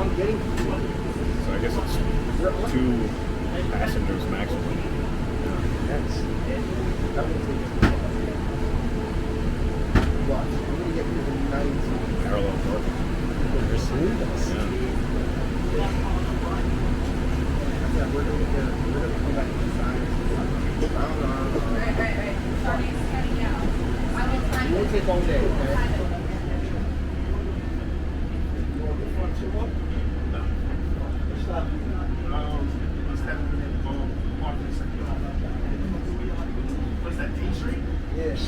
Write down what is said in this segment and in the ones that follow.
So I guess it's 2 passengers maximum. Yes. Parallel park. I've never seen this. We'll take all day, okay? What's that, D Street? Yes.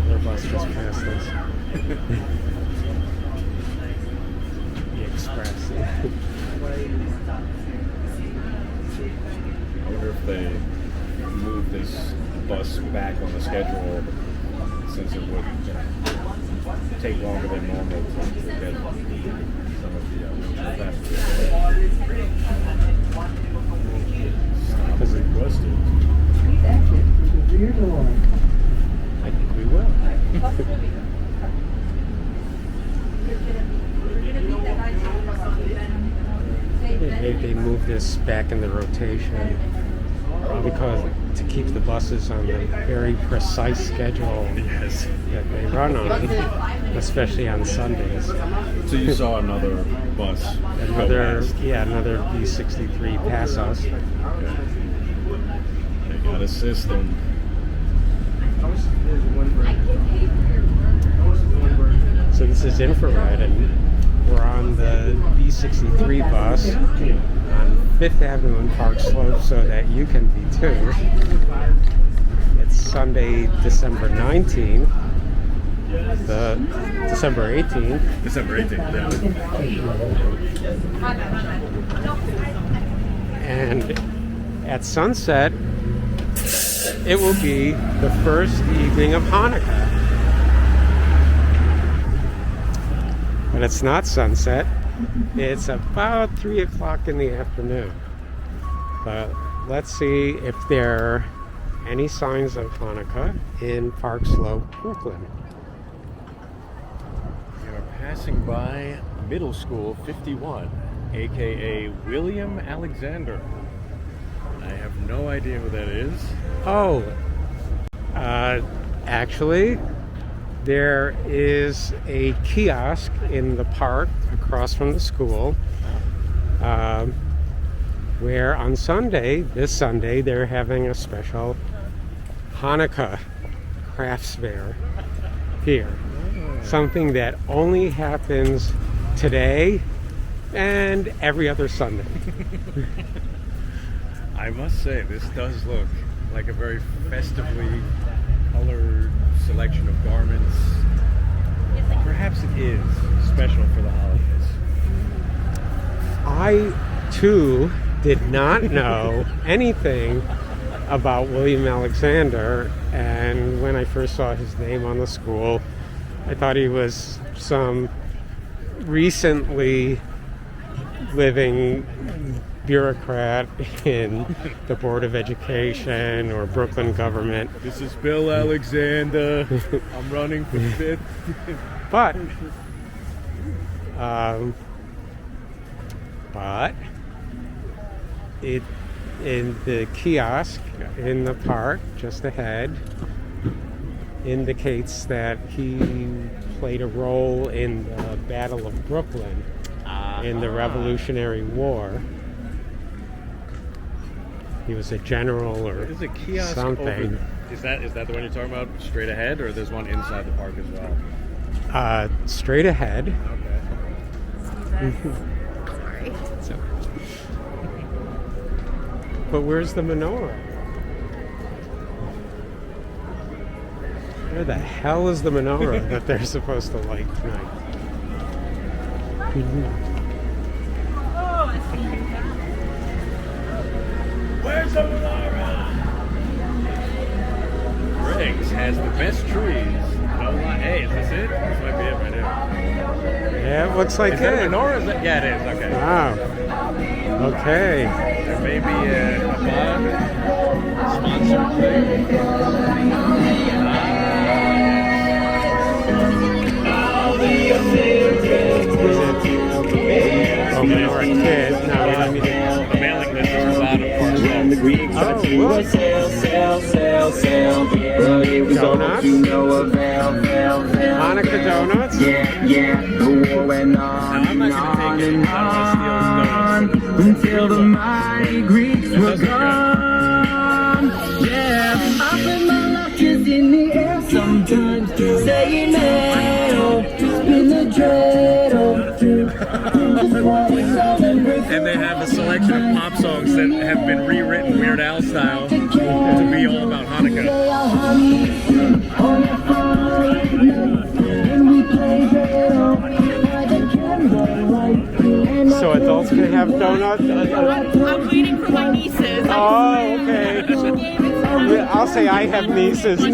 Their bus just passed us. The Express. I wonder if they move this bus back on the schedule, since it would take longer than normal to get some of the wheelchair passengers. Stop requested. I think we will. They moved this back in the rotation because to keep the buses on the very precise schedule Yes. that they run on, especially on Sundays. So you saw another bus Another go past. another B63 pass us. They got a system. So this is infrared, and we're on the B63 bus on 5th Avenue and Park Slope, so that you can be too. It's Sunday, December 19th, the December 18th. December 18th, yeah. And at sunset, it will be the first evening of Hanukkah. But it's not sunset. It's about 3 o'clock in the afternoon. But let's see if there are any signs of Hanukkah in Park Slope, Brooklyn. We are passing by Middle School 51, aka William Alexander. I have no idea who that is. Oh, actually, there is a kiosk in the park across from the school where on Sunday, this Sunday, they're having a special Hanukkah crafts fair here. Something that only happens today and every other Sunday. I must say, this does look like a very festively colored selection of garments. Perhaps it is special for the holidays. I, too, did not know anything about William Alexander, and when I first saw his name on the school, I thought he was some recently living bureaucrat in the Board of Education or Brooklyn government. This is Bill Alexander. I'm running for 5th. But it in the kiosk in the park just ahead indicates that he played a role in the Battle of Brooklyn in the Revolutionary War. He was a general or There's a kiosk something. over. Is that the one you're talking about straight ahead, or there's one inside the park as well? Straight ahead. Okay. So, but where's the menorah? Where the hell is the menorah that they're supposed to light tonight? Where's the menorah? Briggs has the best trees. No lie. Hey, is this it? This might be it right here. Yeah, it looks like Is that a it. menorah? Is that? Yeah, it is. Okay. Wow. Okay. There may be a bug sponsored Oh, menorah kit. No, we don't need it. The mailing list is about it. Oh, look. Donuts? Hanukkah donuts? Now, I'm not going to take it. I don't want to steal donuts. Until the mighty Greeks were gone. Yeah, I put my luck just in the air sometimes, saying no, spin the dreidel. And they have a selection of pop songs that have been rewritten Weird Al style to be all about Hanukkah. So adults can have donuts? I'm waiting for my nieces. Oh, okay. I'll say I have nieces too.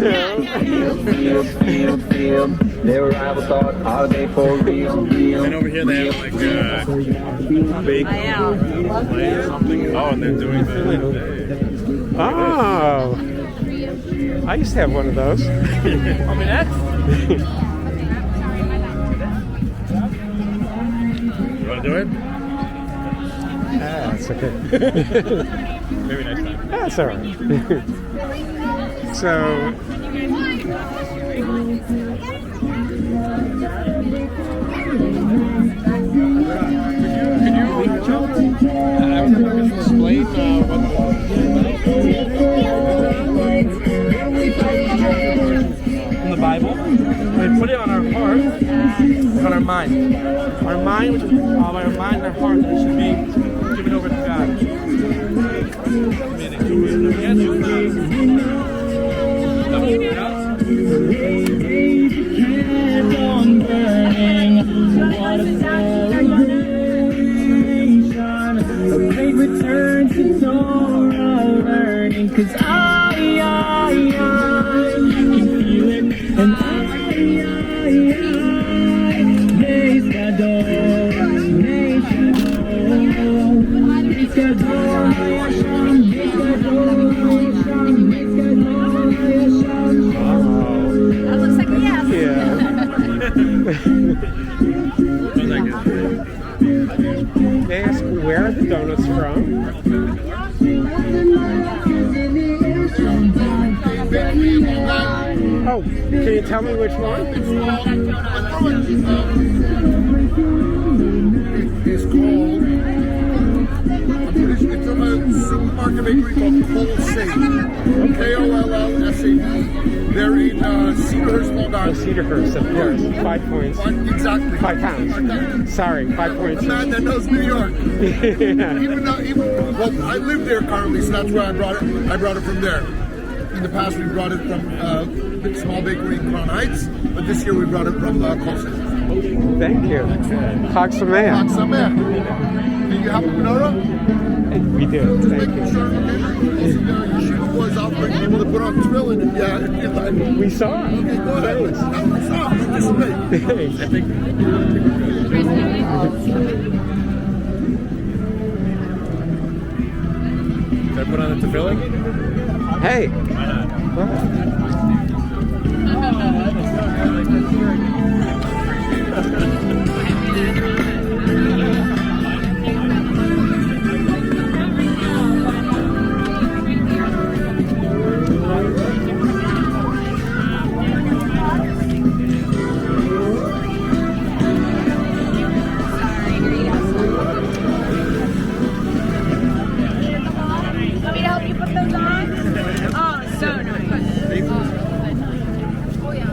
Their rival thought, are they for real? And over here they have like bake play or something. Oh, and they're doing the Oh. I used to have one of those. You want to do it? That's okay. Maybe next time. That's all right. So, Can you explain what in the Bible? We put it on our heart, on our mind. Our mind, which is our mind and our heart, that should be given over to God. Return to Torah learning, 'cause I can feel it, and Meis Gadol, Meis Gadol, Meis Gadol, Meis Gadol. That looks like a yes. they ask where are the donuts from? Oh, can you tell me which one? It's called, it's from a supermarket bakery called Kollsade. Kollsade. They're in Cedarhurst, Long Oh, Island. Cedarhurst, of course. 5 points. Exactly. 5 pounds. Sorry, 5 points. A man that knows New York. Well, I live there currently, so that's why I brought it. I brought it from there. In the past, we brought it from a small bakery in Crown Heights, but this year we brought it from Kollsade. Thank you. Chag Sameach. Do you have a menorah? We do. Thank you. Yeshiva was offering people to put on tefillin, and We saw it. okay, go ahead. Thanks. Participate. Thanks. Did I put on the tefillin? Hey. Want me to help you put those on? Oh, so nice. Oh, yeah.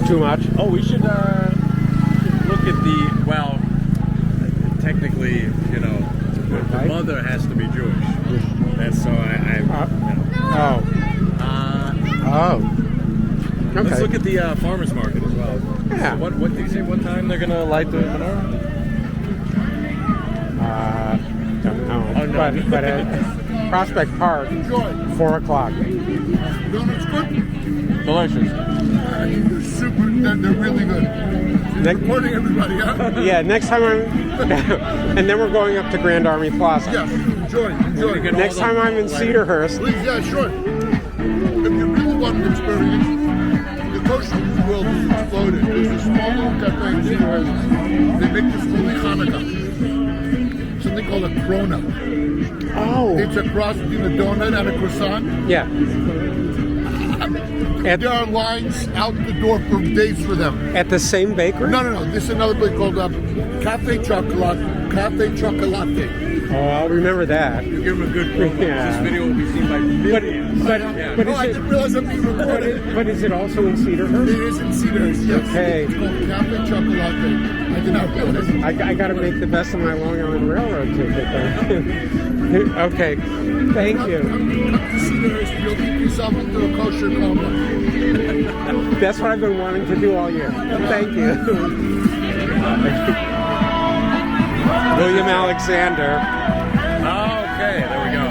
Too much? Oh, we should look at the, well, technically, you know, the mother has to be Jewish. That's so you know. Oh. Okay. Let's look at the farmer's market as well. Yeah. So what do you say, what time they're going to light the menorah? Don't know. Oh, no. But at Prospect Park, 4 o'clock. Donuts good? Delicious. Super. They're really good. Supporting everybody, huh? Yeah, next time and then we're going up to Grand Army Plaza. Yes. Enjoy. Next time I'm in Cedarhurst. Please, yeah, sure. If you really want an experience, the kosher world is exploded. There's a small little cafe in Cedarhurst. They make this only Hanukkah. Something called a krona. Oh. It's a cross between a donut and a croissant. Yeah. There are lines out the door for days for them. At the same bakery? No. This is another place called Cafe Chocolate. Cafe Chocolate. Oh, I'll remember that. You give him a good promo. Yeah. This video will be seen by millions. But Oh, is I it, didn't realize I'm being recorded. but is it also in Cedarhurst? It is in Cedarhurst, yes. Okay. It's called Cafe Chocolate. I did not realize it. I got to make the best of my Long Island Railroad ticket then. Okay. Thank you. Come to Cedarhurst, you'll keep yourself into a kosher coma. That's what I've been wanting to do all year. Thank you. William Alexander. Okay, there we go.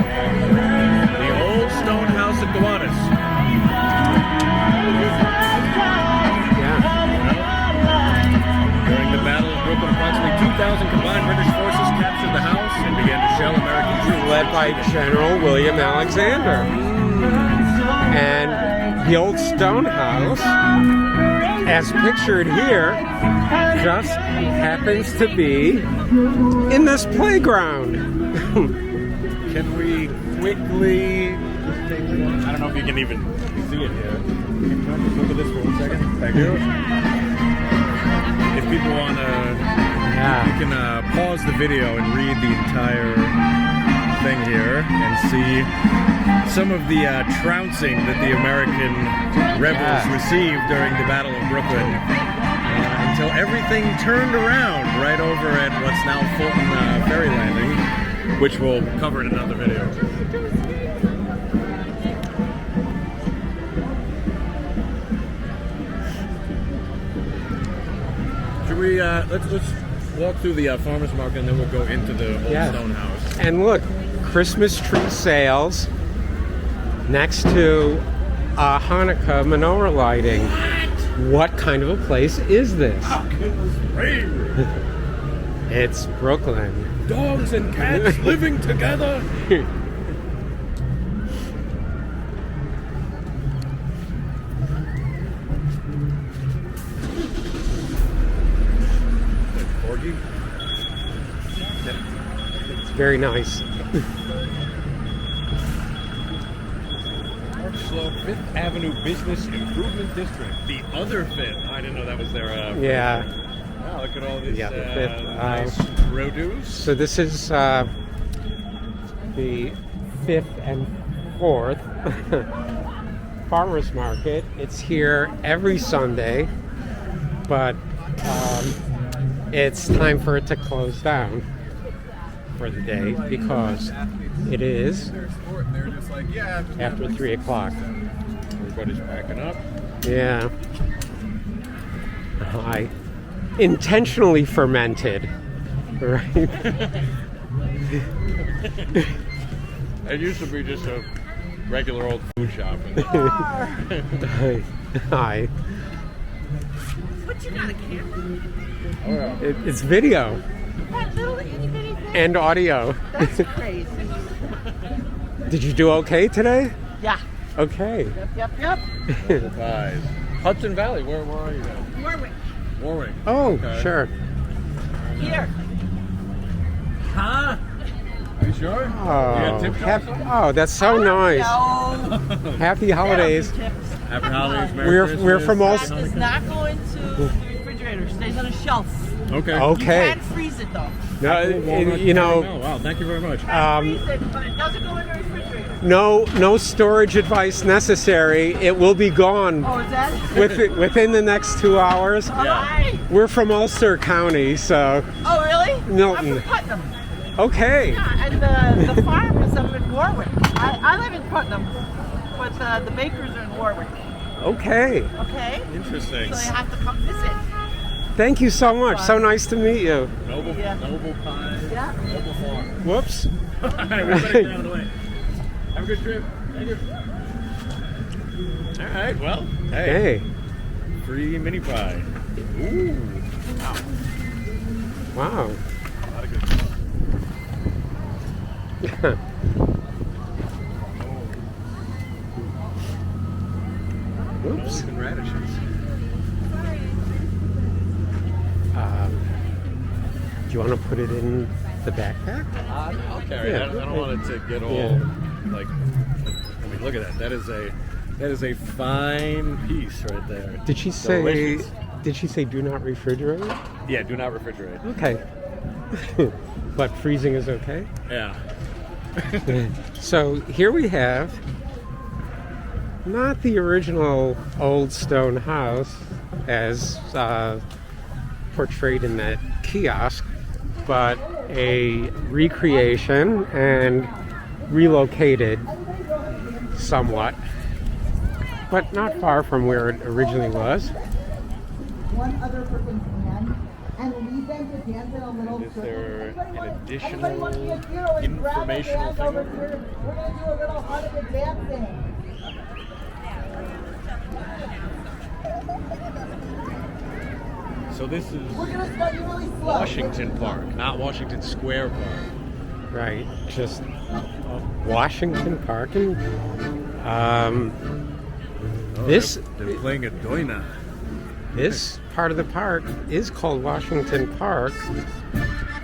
The old stone house at Gowanus. Yeah. During the Battle of Brooklyn, approximately 2,000 combined British forces captured the house and began to shell American troops. Led by General William Alexander. And the old stone house, as pictured here, just happens to be in this playground. Can we quickly just take one? I don't know if you can even see it here. Can you just look at this for 1 second? Thank you. If people want to, you can pause the video and read the entire thing here and see some of the trouncing that the American rebels received during the Battle of Brooklyn. Until everything turned around right over at what's now Fulton Ferry Landing, which we'll cover in another video. Should we let's walk through the farmers market and then we'll go into the old stone house. And look, Christmas tree sales next to Hanukkah menorah lighting. What kind of a place is this? It's Brooklyn. Dogs and cats living together. Corgi? It's very nice. Slow Fifth Avenue Business Improvement District. The other Fifth. I didn't know that was their. Yeah. Wow, look at all this Yeah, the Fifth, nice produce. So this is the 5th and 4th farmers market. It's here every Sunday, but it's time for it to close down for the day because it is after 3 o'clock. Everybody's packing up. Yeah. I intentionally fermented, right? It used to be just a regular old food shop. Hi. What you got a camera? It's video That little itty bitty thing? and audio. That's crazy. Did you do okay today? Yeah. Okay. Yep. Mobile pies. Hudson Valley, where are you guys? Warwick. Warwick. Oh, Okay. sure. Here. Huh? Are you sure? Oh, tips oh, that's so nice. No. Happy holidays. Happy holidays, Merry We're Christmas. from all. That does not go into the refrigerator. It stays on a shelf. Okay. You Okay. can't freeze it though. No, Walnut you know, caramel. Wow, thank you very much. Freeze it, but it doesn't go in the refrigerator. no storage advice necessary. It will be gone Oh, is that? within the next 2 hours. Why? We're from Ulster County, so Oh, really? Milton. I'm from Putnam. okay. Yeah, and the farm is up in Warwick. I live in Putnam, but the bakers are in Warwick. Okay. Okay? Interesting. So you have to come visit. Thank you so much. So nice to meet you. Noble, Yeah. Noble Pies. Yeah. Noble Farm. Whoops. All right, we're getting out of the way. Have a good trip. Thank you. All right, well, hey. Hey. Free mini pie. Ooh. Wow. Wow. A lot of good stuff. Oops. And radishes. Do you want to put it in the backpack? I'll carry Yeah, that. I don't want it to get all Yeah. like. I mean, look at that. That is a fine piece right there. Did she say? Delicious. Did she say do not refrigerate? Yeah, do not refrigerate. Okay. But freezing is okay. Yeah. So here we have not the original old stone house as portrayed in that kiosk, but a recreation and relocated somewhat, but not far from where it originally was. One other person's hand and lead them to dance in a little Is circle. there Everybody an want- additional everybody want to be a hero and grab a informational hand thing over over here. We're going to do a little Hanukkah dancing. So this is We're going to start you really slow. Washington Park, not Washington Square Park. Right, just Washington Park, and this They're playing a doina. this part of the park is called Washington Park,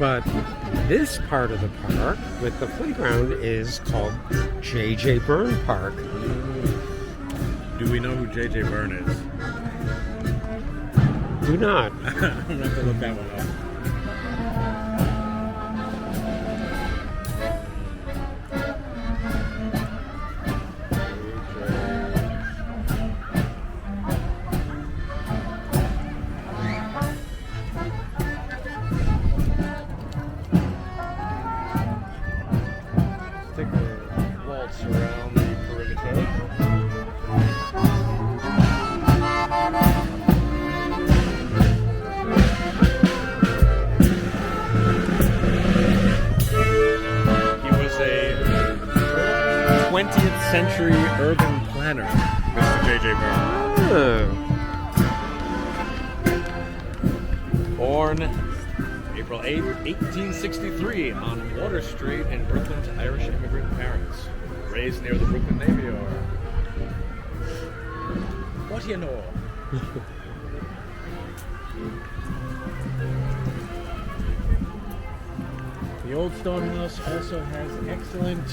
but this part of the park with the playground is called J.J. Byrne Park. Do we know who J.J. Byrne is? Do not. I'm gonna have to look that one up. Take a waltz around the perimeter. He was a 20th century urban planner, Mr. J.J. Byrne. Oh, Born April 8, 1863 on Water Street in Brooklyn to Irish immigrant parents. Raised near the Brooklyn Navy Yard. What do you know? The old stone house also has excellent,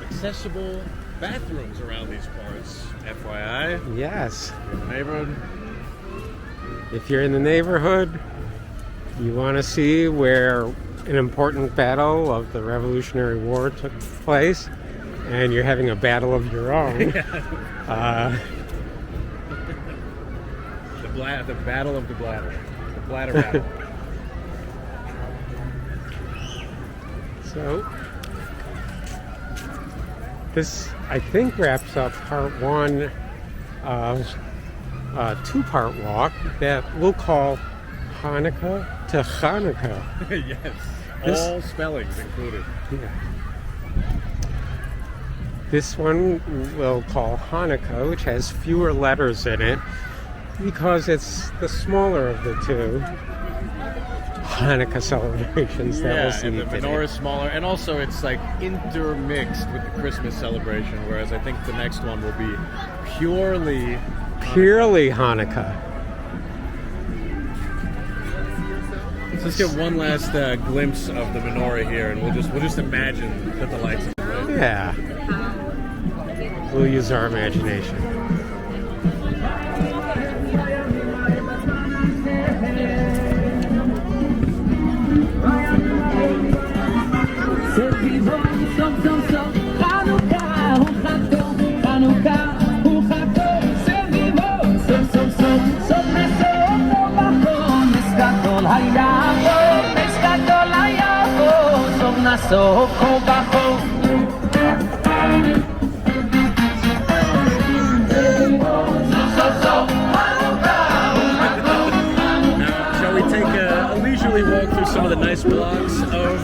accessible bathrooms around these parts. FYI, yes. neighborhood. If you're in the neighborhood, you want to see where an important battle of the Revolutionary War took place, and you're having a battle of your own. The battle of the bladder. The bladder battle. So, this, I think, wraps up part one of a two-part walk that we'll call Hanukkah to Chanukah. Yes. This- All spellings included. Yeah. This one we'll call Hanukkah, which has fewer letters in it because it's the smaller of the two Hanukkah celebrations that we'll see and the today. menorah is smaller, and also it's like intermixed with the Christmas celebration, whereas I think the next one will be purely Purely Hanukkah. So let's get one last glimpse of the menorah here, and we'll just imagine that the lights are bright. Yeah. We'll use our imagination. Now, shall we take a leisurely walk through some of the nice blocks of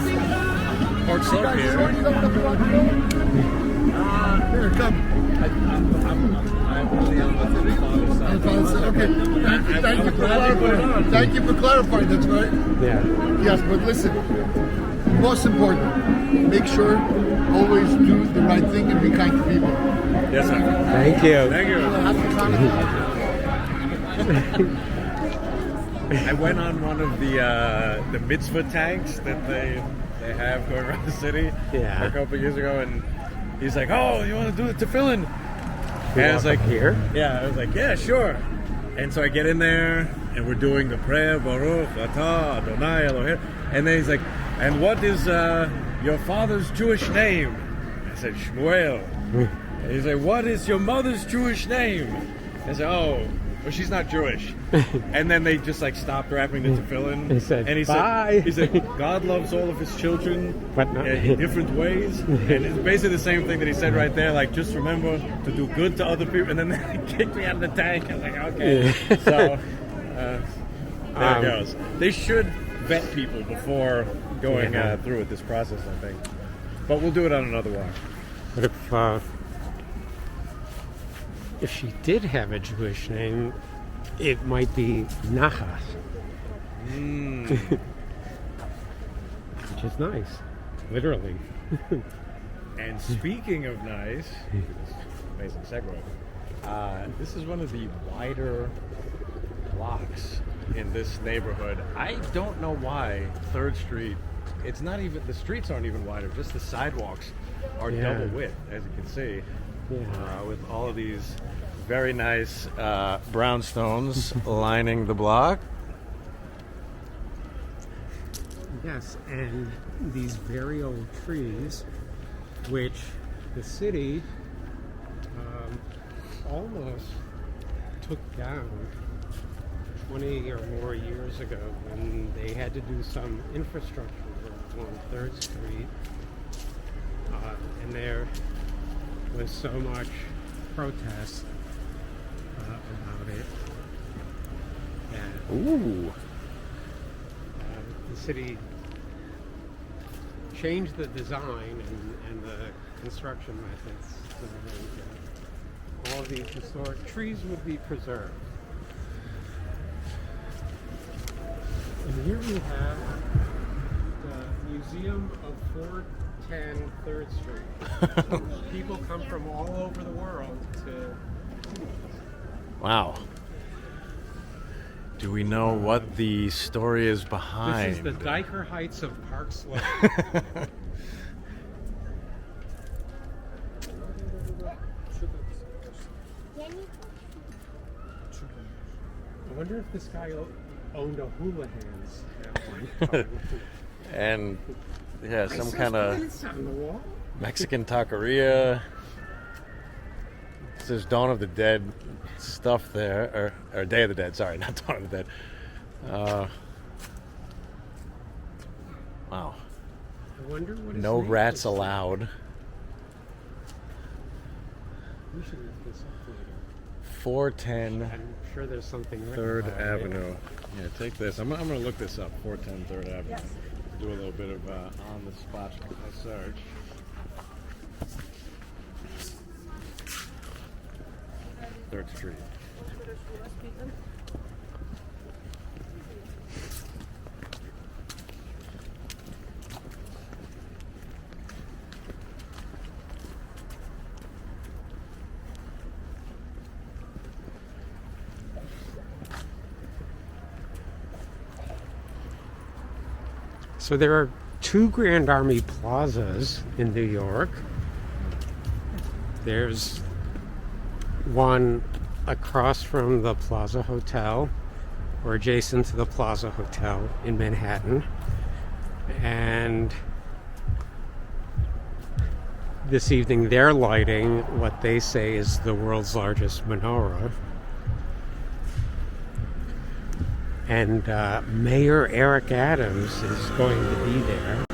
Park Slope here? Here, come. Okay. Thank you for clarifying. Thank you for clarifying. That's right. Yeah. Yes, but listen. Most important, make sure always do the right thing and be kind to people. Yes, sir. Thank you. Thank you. I went on one of the mitzvah tanks that they have going around the city Yeah. a couple years ago, and he's like, "Oh, you want to do the tefillin?" And I was like, here? "Yeah." I was like, "Yeah, sure." And so I get in there, and we're doing the prayer, Baruch Atah Adonai Elohim, and then he's like, "And what is your father's Jewish name?" I said, "Shmuel." And he's like, "What is your mother's Jewish name?" I said, "Oh, well, she's not Jewish." And then they just like stopped wrapping the tefillin. He said, and "Bye." He said, "God loves all of his children, But not- in different ways." And it's basically the same thing that he said right there. Like, just remember to do good to other people. And then they kicked me out of the tank. I was like, okay. So there it goes. They should vet people before going through with this process, I think. But we'll do it on another walk. But if she did have a Jewish name, it might be Nachas. Which is nice, literally. And speaking of nice, amazing segue. This is one of the wider blocks in this neighborhood. I don't know why 3rd Street, it's not even, the streets aren't even wider, just the sidewalks are double width, as you can see. With all of these very nice brownstones lining the block. Yes, and these very old trees, which the city almost took down 20 or more years ago when they had to do some infrastructure work on 3rd Street. And there was so much protest about it. And, the city changed the design and the construction methods so that all of these historic trees would be preserved. And here we have the Museum of 410 3rd Street. People come from all over the world to see this. Wow. Do we know what the story is behind? This is the Diker Heights of Park Slope. I wonder if this guy owned a hula hands at one time. And yeah, some kind of on the wall. Mexican taqueria. There's Dawn of the Dead stuff there, or Day of the Dead. Sorry, not Dawn of the Dead. Wow. I wonder what his No name rats is. allowed. We should look this up later. 410 I'm sure there's something written 3rd about it. Avenue. Yeah, take this. I'm going to look this up. 410 3rd Avenue. Yes. Do a little bit of on the spot search. Third Street. So there are 2 Grand Army Plazas in New York. There's one across from the Plaza Hotel, or adjacent to the Plaza Hotel in Manhattan. And this evening they're lighting what they say is the world's largest menorah. And Mayor Eric Adams is going to be there.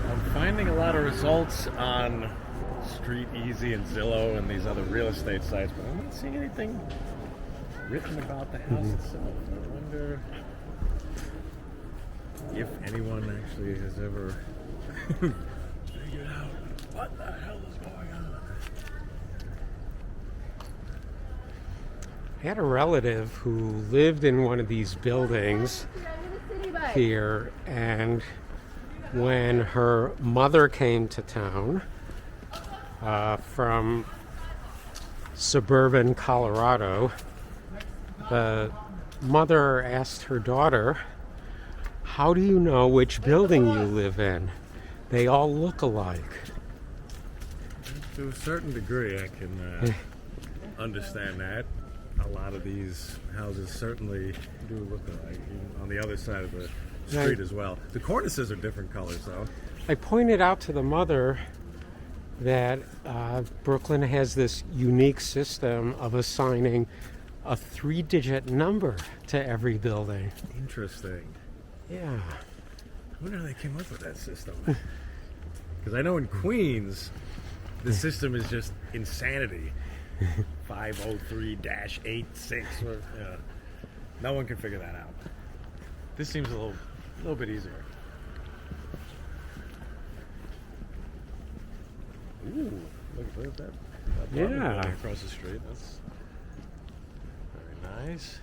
I'm finding a lot of results on Street Easy and Zillow and these other real estate sites, but I'm not seeing anything written about the house itself. I wonder if anyone actually has ever figured out what the hell is going on. I had a relative who lived in one of these buildings here, and when her mother came to town from suburban Colorado, the mother asked her daughter, "How do you know which building you live in? They all look alike." To a certain degree, I can understand that. A lot of these houses certainly do look alike, even on the other side of the street as well. The cornices are different colors, though. I pointed out to the mother that Brooklyn has this unique system of assigning a 3-digit number to every building. Interesting. Yeah. I wonder how they came up with that system. Because I know in Queens, the system is just insanity. 503-86. No one can figure that out. This seems a little bit easier. Ooh, look at that. Yeah. Across the street. That's very nice.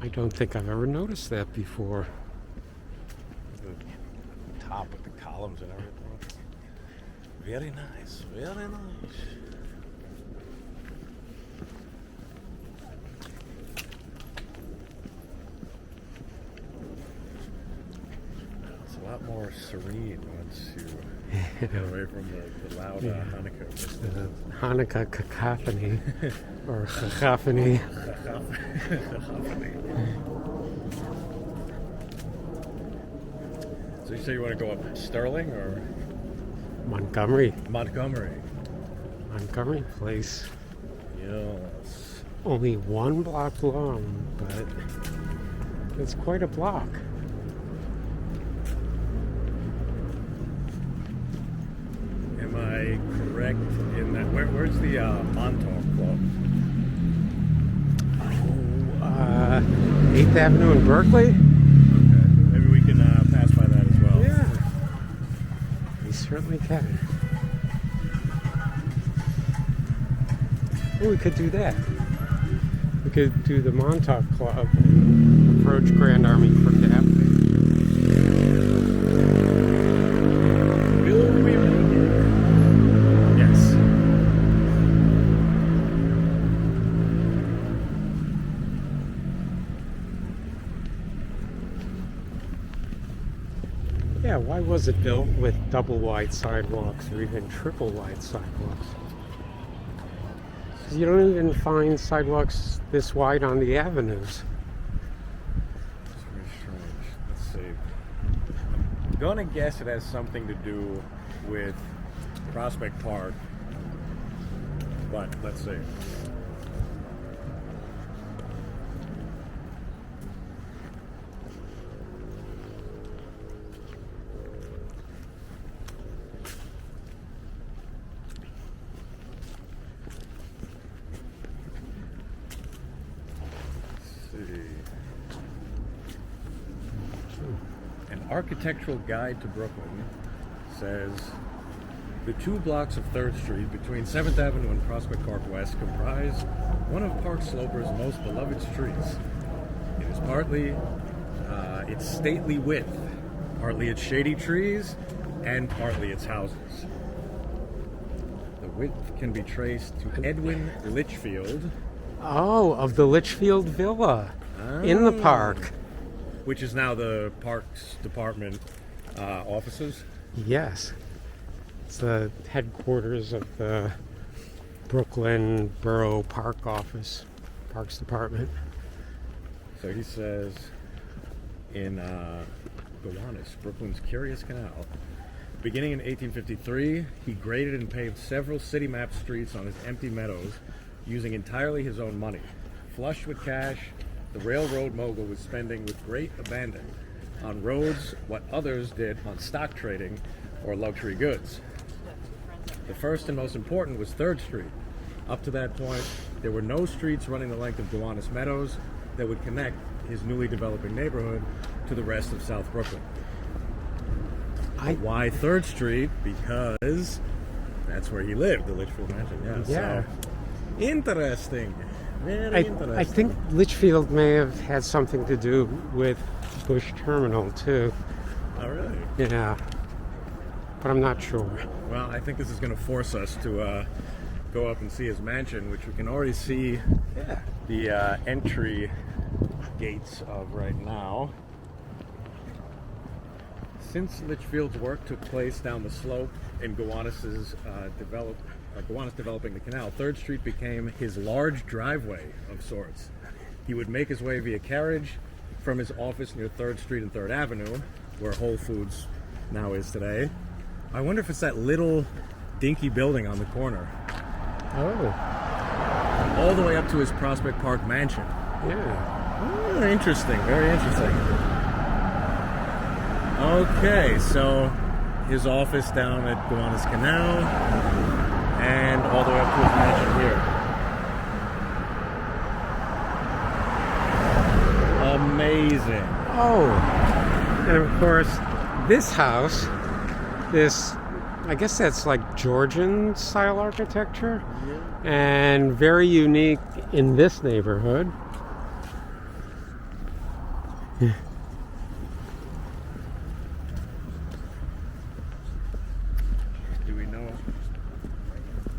I don't think I've ever noticed that before. The top with the columns and everything. Very nice. Very nice. It's a lot more serene once you get away from the loud Hanukkah. Hanukkah cacophony, or cacophony. So you say you want to go up Sterling or Montgomery. Montgomery Place. Yes. Only 1 block long, but it's quite a block. Am I correct in that? Where's the Montauk Club? 8th Avenue in Berkeley? Okay. Maybe we can pass by that as well. Yeah. We certainly can. Well, we could do that. We could do the Montauk Club and approach Grand Army Plaza. Will we make it? Yes. Yeah, why was it built with double wide sidewalks or even triple wide sidewalks? 'Cause you don't even find sidewalks this wide on the avenues. It's very strange. Let's see. I'm gonna guess it has something to do with Prospect Park, but let's see. An architectural guide to Brooklyn says the 2 blocks of 3rd Street between 7th Avenue and Prospect Park West comprise one of Park Sloper's most beloved streets. It is partly its stately width, partly its shady trees, and partly its houses. The width can be traced to Edwin Litchfield, Oh, of the Litchfield Villa in the park. which is now the Parks Department offices. Yes. It's the headquarters of the Brooklyn Borough Park Office, Parks Department. So he says in Gowanus, Brooklyn's Curious Canal, beginning in 1853, he graded and paved several city map streets on his empty meadows using entirely his own money. Flush with cash, the railroad mogul was spending with great abandon on roads what others did on stock trading or luxury goods. The first and most important was 3rd Street. Up to that point, there were no streets running the length of Gowanus Meadows that would connect his newly developing neighborhood to the rest of South Brooklyn. Why 3rd Street? Because that's where he lived, the Litchfield Mansion. Yeah. So Interesting. Very I interesting. think Litchfield may have had something to do with Bush Terminal too. Oh, really? Yeah, but I'm not sure. Well, I think this is going to force us to go up and see his mansion, which we can already see the entry gates of right now. Since Litchfield's work took place down the slope in Gowanus developing the canal, 3rd Street became his large driveway of sorts. He would make his way via carriage from his office near 3rd Street and 3rd Avenue, where Whole Foods now is today. I wonder if it's that little dinky building on the corner. Oh, All the way up to his Prospect Park mansion. yeah. Oh, interesting, very interesting. Okay, so his office down at Gowanus Canal, and all the way up to his mansion here. Amazing. Oh, and of course, this house, I guess that's like Georgian style architecture, and very unique in this neighborhood. Do we know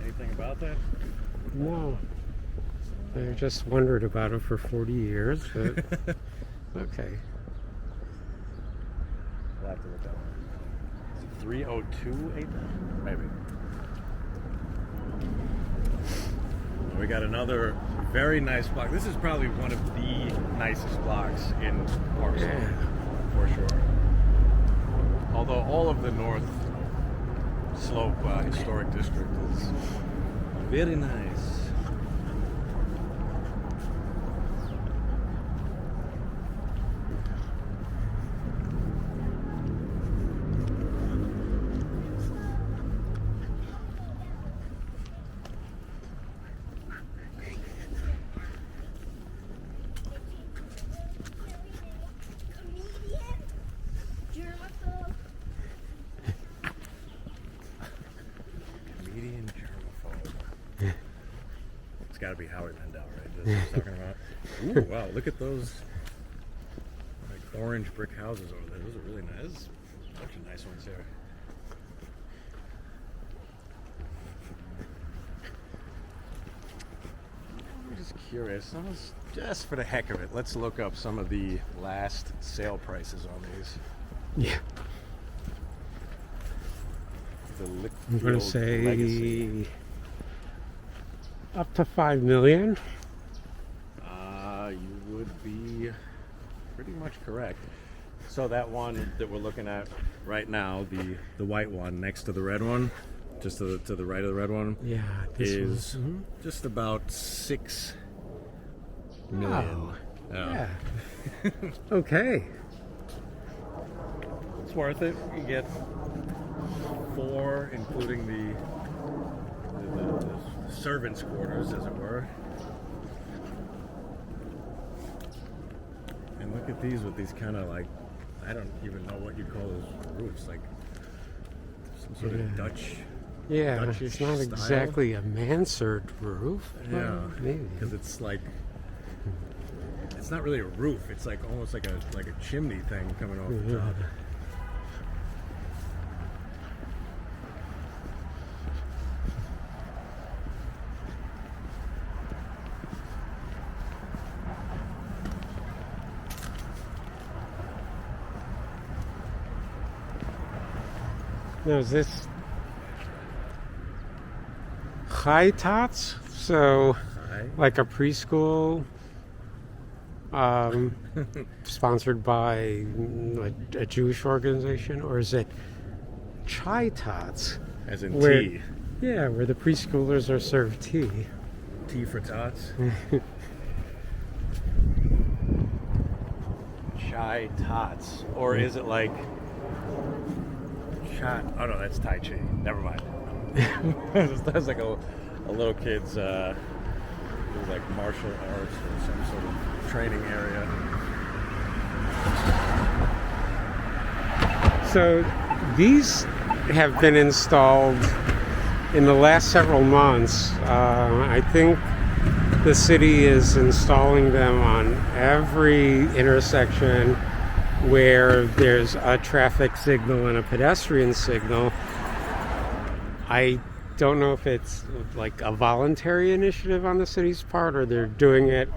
anything about that? No, I just wondered about it for 40 years, but okay. We'll have to look that up. Is it 302 acres? Maybe. Well, we got another very nice block. This is probably one of the nicest blocks in Park Slope, for sure. Although all of the North Slope Historic District is very nice. Comedian germaphobe. It's got to be Howard Mandel, right? That's what he's talking about. Ooh, wow! Look at those like orange brick houses over there. Those are really nice. There's a bunch of nice ones here. I'm just curious. Just for the heck of it, let's look up some of the last sale prices on these. Yeah, The I'm Litchfield going to say Legacy. up to $5 million. You would be pretty much correct. So that one that we're looking at right now, the white one next to the red one, just to the right of the red one, Yeah, this is one. just about $6 million. Oh, yeah. Okay. It's worth it. You get 4, including the servants' quarters, as it were. And look at these with these kind of like, I don't even know what you call those roofs, like some sort of Dutch. Yeah, Dutchish it's not style. exactly a mansard roof. but Yeah, maybe. because it's like, it's not really a roof. It's like almost like a chimney thing coming off the top. Now, is this High Tots? So, like a preschool sponsored by a Jewish organization? Or is it Chai Tots? As in Where- tea. Yeah, where the preschoolers are served tea. Tea for tots. Chai tots. Or is it like chai? Oh no, that's Tai Chi. Never mind. That's like a little kid's like martial arts or some sort of training area. So these have been installed in the last several months. I think the city is installing them on every intersection where there's a traffic signal and a pedestrian signal. I don't know if it's like a voluntary initiative on the city's part or they're doing it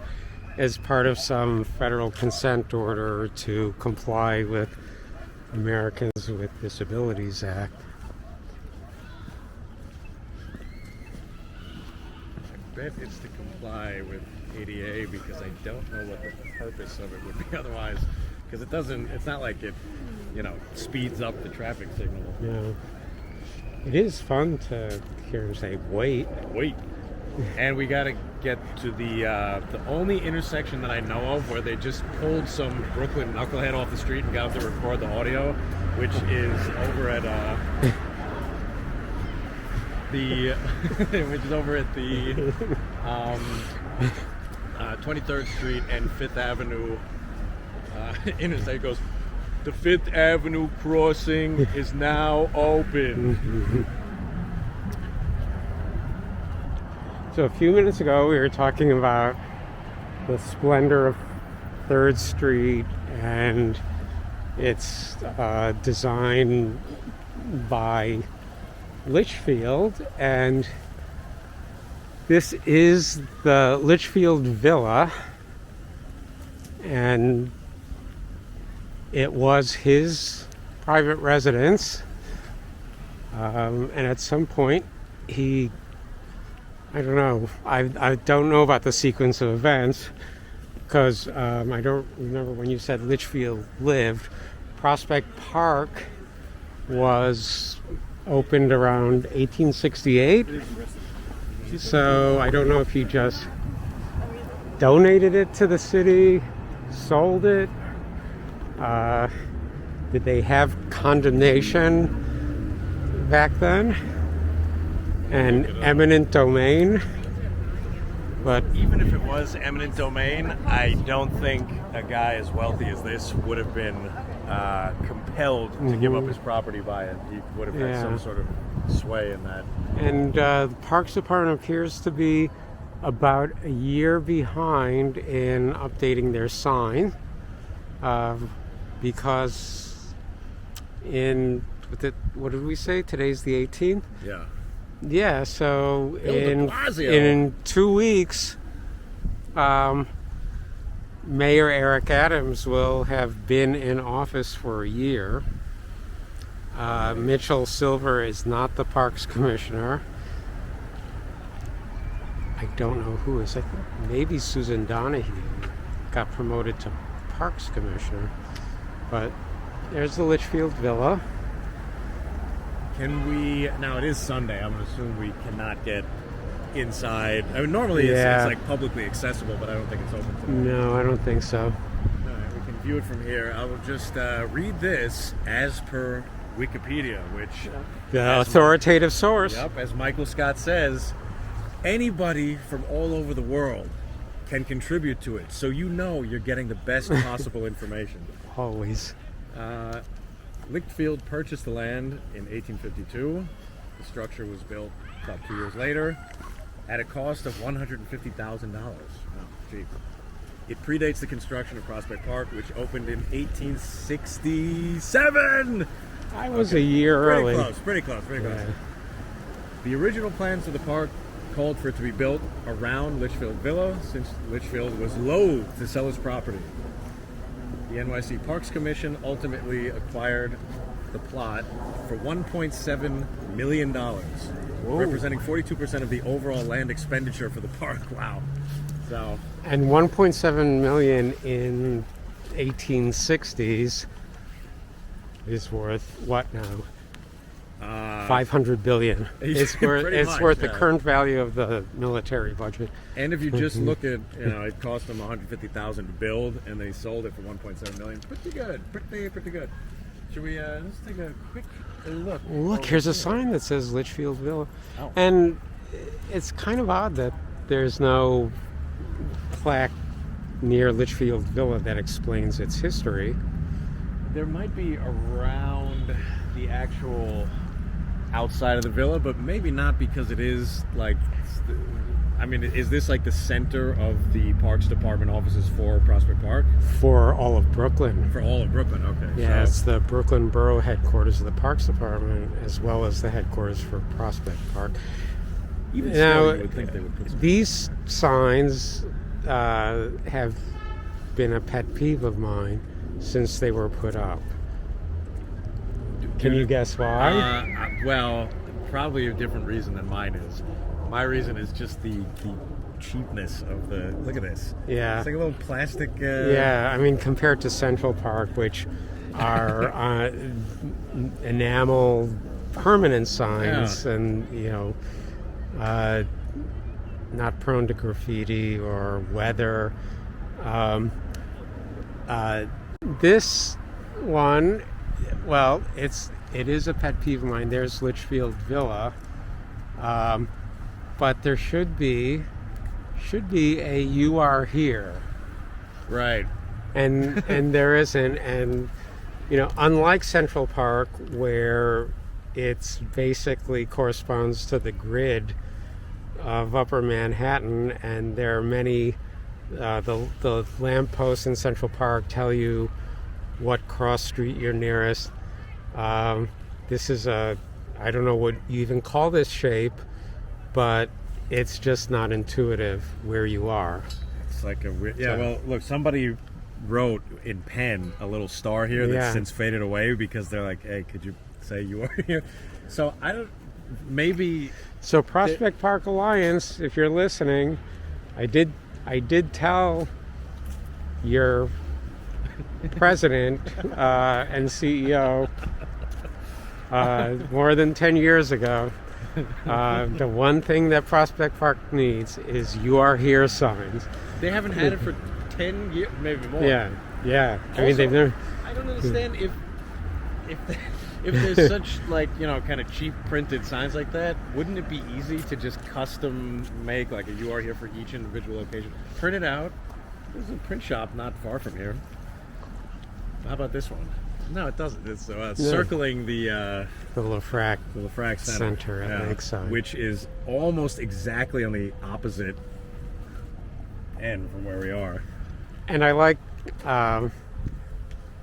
as part of some federal consent order to comply with Americans with Disabilities Act. I bet it's to comply with ADA because I don't know what the purpose of it would be otherwise. Because it's not like it, speeds up the traffic signal. Yeah. It is fun to hear him say, wait. Wait. And we got to get to the only intersection that I know of where they just pulled some Brooklyn knucklehead off the street and got him to record the audio, which is over at the 23rd Street and 5th Avenue interstate. Goes, the 5th Avenue crossing is now open. So a few minutes ago, we were talking about the splendor of 3rd Street and its design by Litchfield, and this is the Litchfield Villa, and it was his private residence, and at some point I don't know. I don't know about the sequence of events because I don't remember when you said Litchfield lived. Prospect Park was opened around 1868. So I don't know if he just donated it to the city, sold it. Did they have condemnation back then? And eminent domain, but even if it was eminent domain, I don't think a guy as wealthy as this would have been compelled to give up his property by it. He would have had some sort of sway in that. And the Parks Department appears to be about a year behind in updating their sign, because what did we say? Today's the 18th? Yeah. Yeah, so in 2 weeks, Mayor Eric Adams will have been in office for a year. Mitchell Silver is not the Parks Commissioner. I don't know who is. I think maybe Susan Donahue got promoted to Parks Commissioner. But there's the Litchfield Villa. Can we, now it is Sunday, I'm going to assume we cannot get inside. I mean, normally it's like publicly accessible, but I don't think it's open today. No, I don't think so. All right, we can view it from here. I will just read this as per Wikipedia, which... The authoritative source. Yep, as Michael Scott says, anybody from all over the world can contribute to it, so you're getting the best possible information. Always. Litchfield purchased the land in 1852. The structure was built about 2 years later at a cost of $150,000. Wow, cheap. It predates the construction of Prospect Park, which opened in 1867. I was a year early. Pretty close. Yeah. The original plans for the park called for it to be built around Litchfield Villa, since Litchfield was loath to sell his property. The NYC Parks Commission ultimately acquired the plot for $1.7 million, representing 42% of the overall land expenditure for the park. Wow. So. And 1.7 million in 1860s is worth what now? 500 billion. It's worth the current value of the military budget. And if you just look at, it cost them $150,000 to build, and they sold it for $1.7 million. Pretty good. Pretty good. Should we let's take a quick look? Look, here's a sign that says Litchfield Villa. Oh. And it's kind of odd that there's no plaque near Litchfield Villa that explains its history. There might be around the actual outside of the villa, but maybe not, because it is like I mean, is this like the center of the Parks Department offices for Prospect Park? For all of Brooklyn. For all of Brooklyn, okay. Yeah, so, it's the Brooklyn Borough headquarters of the Parks Department, as well as the headquarters for Prospect Park. even Now, still, you would think they would put some. these signs have been a pet peeve of mine since they were put up. Can you guess why? Well, probably a different reason than mine is. My reason is just the cheapness of the. Look at this. Yeah. It's like a little plastic. Yeah, I mean, compared to Central Park, which are enamel permanent signs, Yeah. and not prone to graffiti or weather. This one, well, it is a pet peeve of mine. There's Litchfield Villa, but there should be a "You Are Here." Right. and there isn't, and unlike Central Park, where it's basically corresponds to the grid of Upper Manhattan, and there are many the lampposts in Central Park tell you what cross street you're nearest. This is I don't know what you even call this shape, but it's just not intuitive where you are. It's like a weird. Yeah. Well, look, somebody wrote in pen a little star here that's since faded away because they're like, "Hey, could you say you are here?" So I don't. Maybe. So Prospect Park Alliance, if you're listening, I did tell your president and CEO more than 10 years ago. The one thing that Prospect Park needs is "You Are Here" signs. They haven't had it for 10 years, maybe more. Yeah. I mean, Also, they've never. I don't understand if there's such kind of cheap printed signs like that. Wouldn't it be easy to just custom make like a "You Are Here" for each individual location? Print it out. There's a print shop not far from here. How about this one? No, it doesn't. It's circling the LaFrac Center at Lakeside, which is almost exactly on the opposite end from where we are. And I like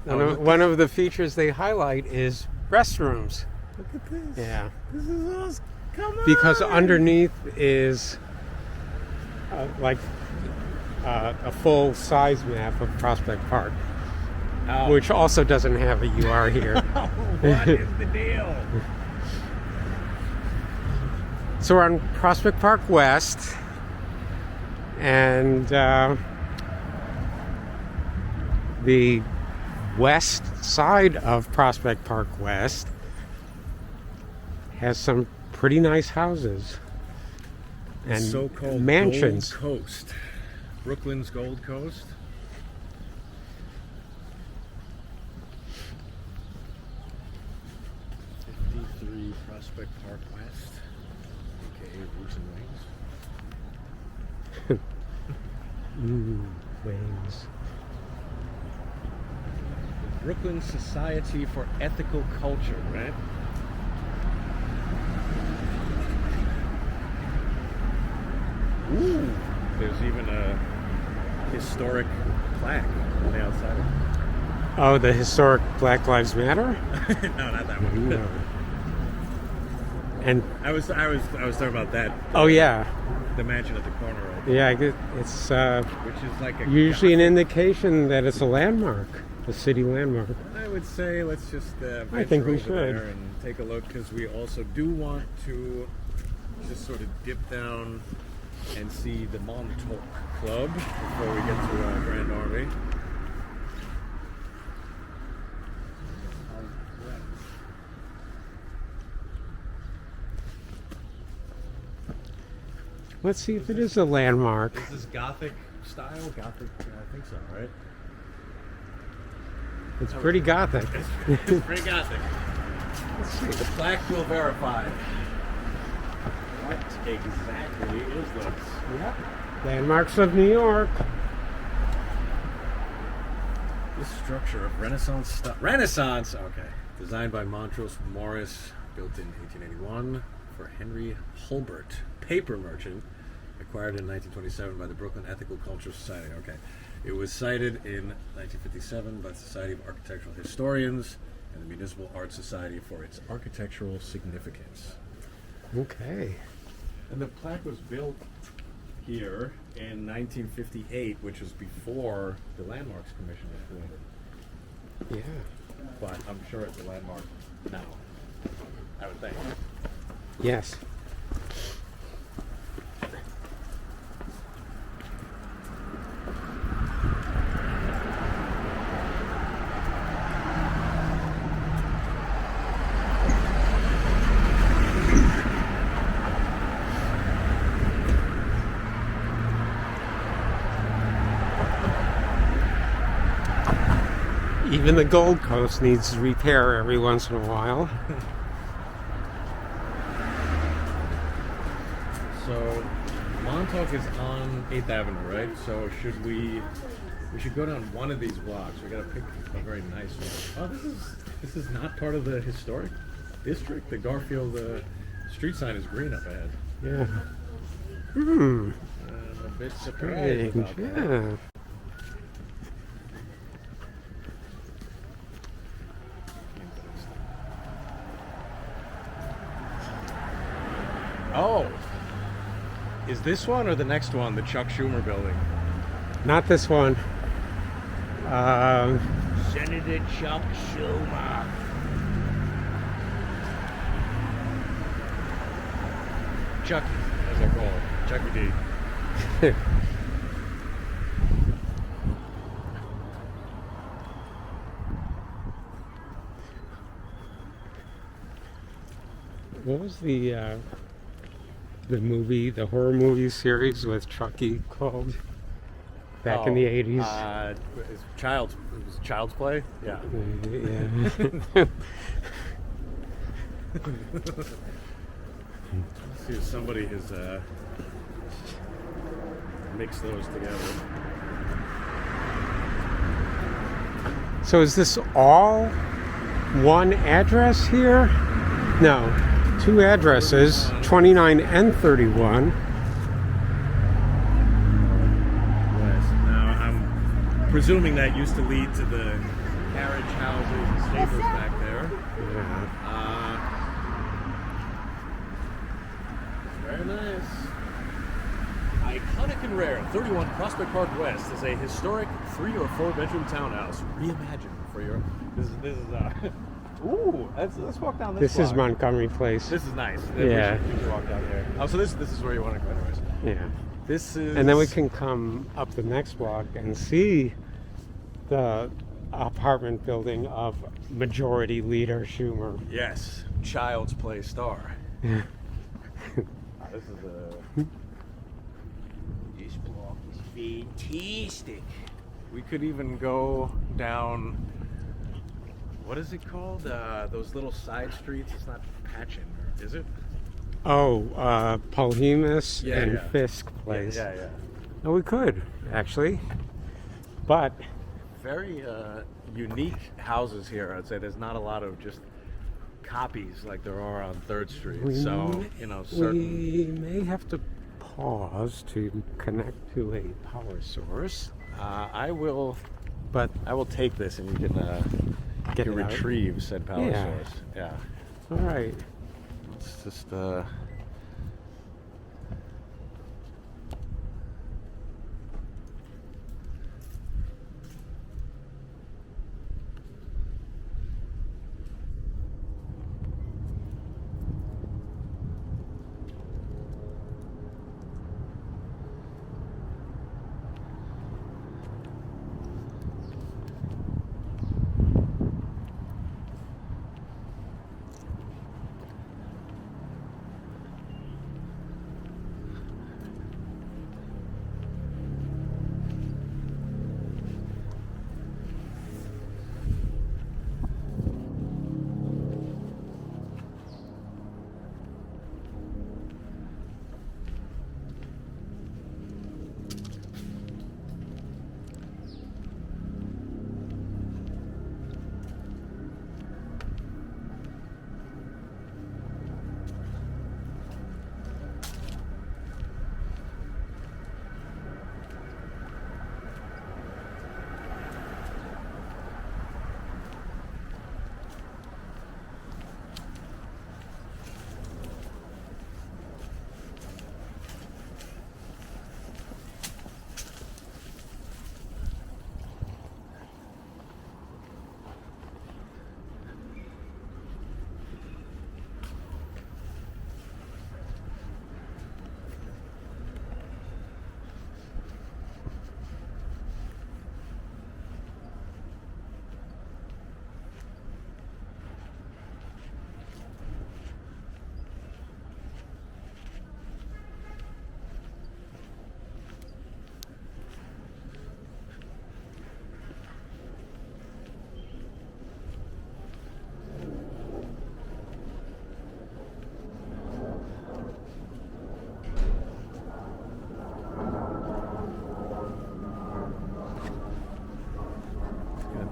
one of the features they highlight is restrooms. Look at this. Yeah, This is awesome. Come on. because underneath is a full size map of Prospect Park, which also doesn't have a "You Are Here." What is the deal? So we're on Prospect Park West, and the west side of Prospect Park West has some pretty nice houses and so-called mansions. Gold Coast. Brooklyn's Gold Coast. Prospect Park West, aka Roots and Wings. Wings. Brooklyn Society for Ethical Culture, right? Ooh, there's even a historic plaque on the outside. Oh, the historic Black Lives Matter? No, not that one. No. And I was talking about that. oh yeah, The mansion at the corner, right? yeah. It's Which is like a usually an indication that it's a landmark, a city landmark. I would say let's just I think we venture over should. there and take a look, because we also do want to just sort of dip down and see the Montauk Club before we get to Grand Army. Let's see if it is a landmark. Is this Gothic style? Gothic, I think so, right? It's pretty Gothic. It's pretty Gothic. Let's see. The plaque will verify. What exactly is this? Yep. Landmarks of New York. This structure of Renaissance style. Renaissance! Okay. Designed by Montrose Morris, built in 1881 for Henry Hulbert, paper merchant, acquired in 1927 by the Brooklyn Ethical Culture Society. Okay. It was cited in 1957 by the Society of Architectural Historians and the Municipal Art Society for its architectural significance. Okay. And the plaque was built here in 1958, which was before the Landmarks Commission was formed. Yeah. But I'm sure it's a landmark now, I would think. Yes. Even the Gold Coast needs repair every once in a while. So Montauk is on 8th Avenue, right? So we should go down one of these blocks. We gotta pick a very nice one. Oh, this is not part of the historic district. The Garfield street sign is green up ahead. Yeah. I'm a bit surprised Strange. about that. Yeah. Oh, is this one or the next one, the Chuck Schumer building? Not this one. Senator Chuck Schumer. Chucky, as I call it. Chucky D. What was the movie, the horror movie series with Chucky called? Back in the 80s. It was Child's Play? Yeah. Yeah. Let's see if somebody has mixed those together. So is this all one address here? No, two addresses, 29 and 31. Now I'm presuming that used to lead to the carriage houses and stables back there. Yeah. Very nice. Iconic and rare, 31 Prospect Park West is a historic 3 or 4 bedroom townhouse reimagined for your. This is ooh, let's walk down this. This is block. Montgomery Place. This is nice. Yeah. We should walk down here. Oh, so this is where you want to go, anyways. Yeah. This is. And then we can come up the next block and see the apartment building of Majority Leader Schumer. Yes, Child's Play star. This is a. This block is fantastic. We could even go down. What is it called? Those little side streets. It's not Patchen, is it? Oh, Polhemus and yeah. Fisk Place. Yeah. Oh, we could, actually. But Very unique houses here. I'd say there's not a lot of just copies like there are on 3rd Street. Certain. we may have to pause to connect to a power source. I will But take this and you can get it out. retrieve said power Yeah. source. Yeah. All right. Let's just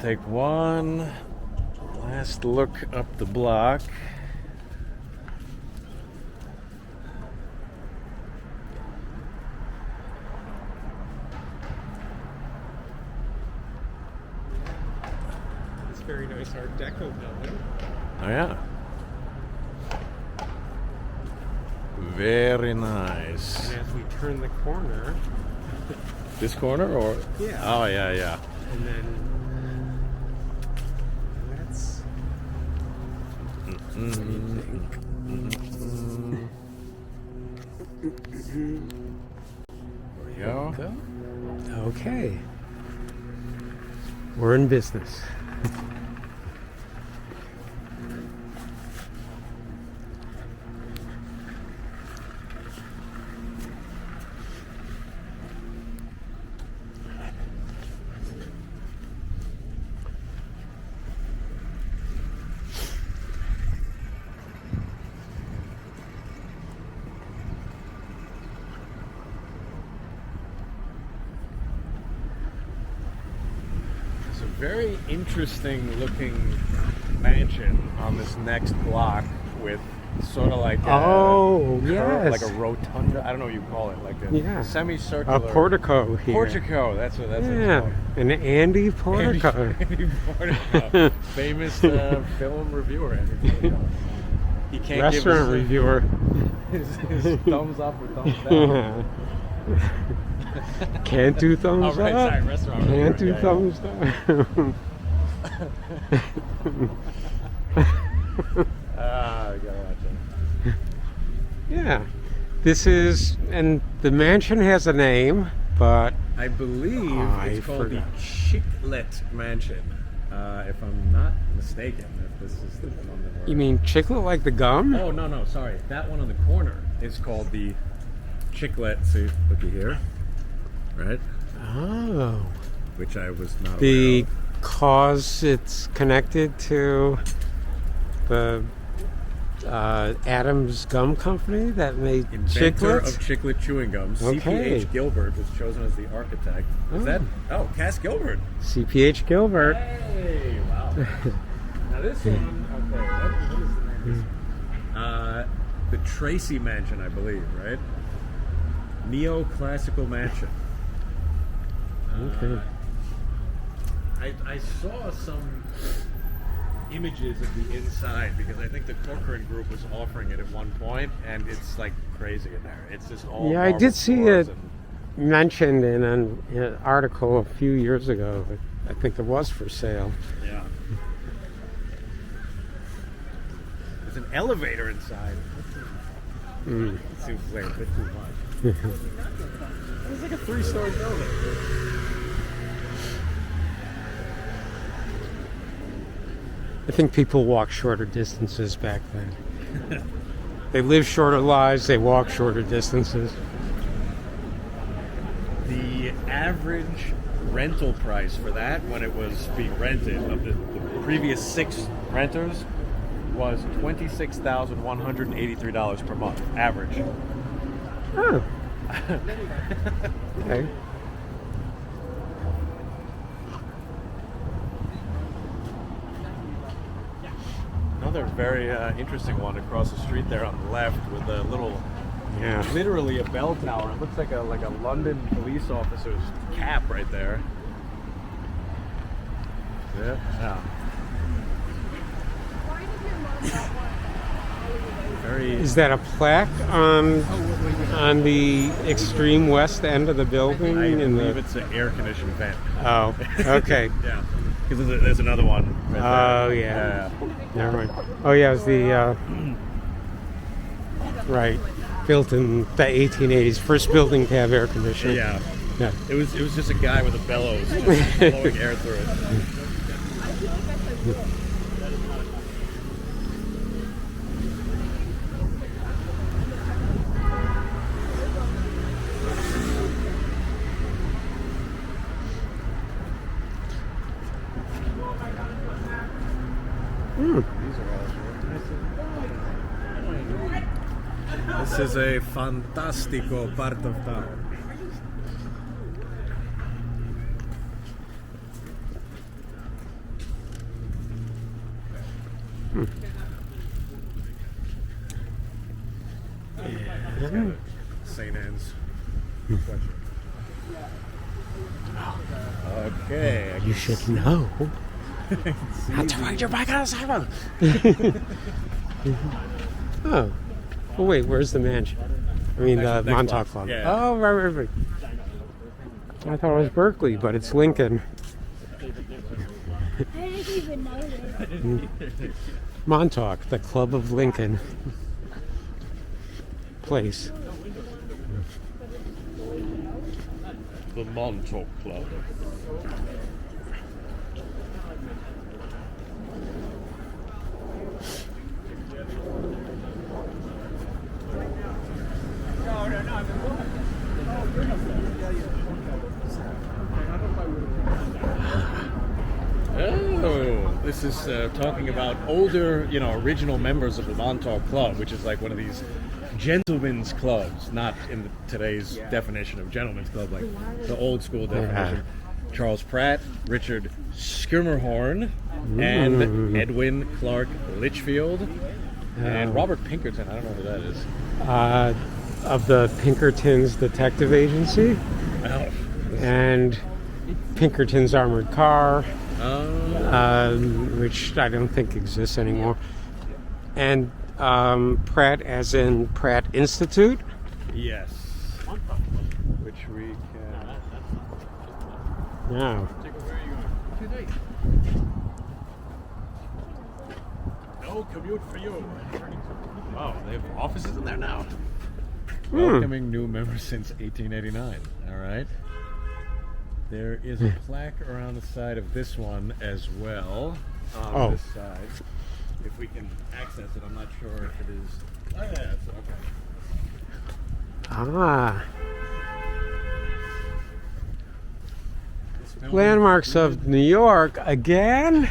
take one last look up the block. It's a very nice Art Deco building. Oh yeah. Very nice. And as we turn the corner, This corner or? Yeah. Oh yeah, yeah. and then that's what do you think? There we go. Okay. We're in business. Very interesting looking mansion on this next block with sort of like a yes. like a rotunda. I don't know what you call it, like a Yeah. semicircular A portico here. Portico. That's what it's Yeah, called. an Andy portico. Andy Portico. Famous film reviewer. Andy Portico. He can't Restaurant give reviewer. his thumbs up or thumbs down. Can't do thumbs Oh, right, up. sorry, restaurant Can't do reviewer, yeah, thumbs down. I gotta watch it. Yeah. This is, and the mansion has a name, but I believe I it's called forgot. the Chiclet Mansion, if I'm not mistaken. If this is the one that we're... you mean chiclet like the gum? Oh, no, sorry. That one on the corner is called the Chiclet. See, looky here. Right? Oh. Which I was not The aware cause it's connected to the Adams Gum Company that made of. Inventor chiclets? of Chiclet chewing gum, Okay. C.P.H. Gilbert, was chosen as the architect. Is Oh. that... Oh, Cass Gilbert. CPH Gilbert. Hey, wow. Now this one, okay, what is the name of this? The Tracy Mansion, I believe, right? Neoclassical Mansion. Okay. I saw some images of the inside because I think the Corcoran group was offering it at one point, and it's like crazy in there. It's just all Yeah, I marble did see floors it and- mentioned in an article a few years ago. I think it was for sale. Yeah. There's an elevator inside. Mm. It seems like a bit too much. It's like a 3-story building. I think people walked shorter distances back then. They lived shorter lives, they walked shorter distances. The average rental price for that when it was being rented of the previous 6 renters was $26,183 per month, average. Oh. Okay. Another very interesting one across the street there on the left with a little, Yeah. literally a bell tower. It looks like a London police officer's cap right there. Yeah. Very. Is that a plaque on the extreme west end of the building? I in believe the... it's an air conditioned vent. Oh, okay. Yeah. Because there's another one. Right Oh, there. yeah. Never mind. Oh, yeah, it was the, right, built in the 1880s. First building to have air conditioning. Yeah. Yeah. It was just a guy with a bellows just blowing air through it. This is a fantastico part of town. St. Anne's sweatshirt. Okay. You should know. Not to ride your bike on the sidewalk. Oh. Oh, wait, where's the mansion? I mean, the Montauk Club. Yeah. Oh, right. I thought it was Berkeley, but it's Lincoln. I didn't even notice. Montauk, the Club of Lincoln. Place. The Montauk Club. Oh, this is talking about older, original members of the Montauk Club, which is like one of these gentlemen's clubs, not in today's definition of gentlemen's club, like the old school definition. Charles Pratt, Richard Skirmerhorn, and Edwin Clark Litchfield, and Robert Pinkerton. I don't know who that is. Of the Pinkertons Detective Agency. Oh. And Pinkerton's Armored Car, which I don't think exists anymore. And Pratt, as in Pratt Institute. Yes. Which we can. Yeah. No commute for you. Wow, they have offices in there now. Welcoming new members since 1889. All right. There is a plaque around the side of this one as well. On this side. If we can access it, I'm not sure if it is. Oh, yeah, it's okay. Landmarks of New York again?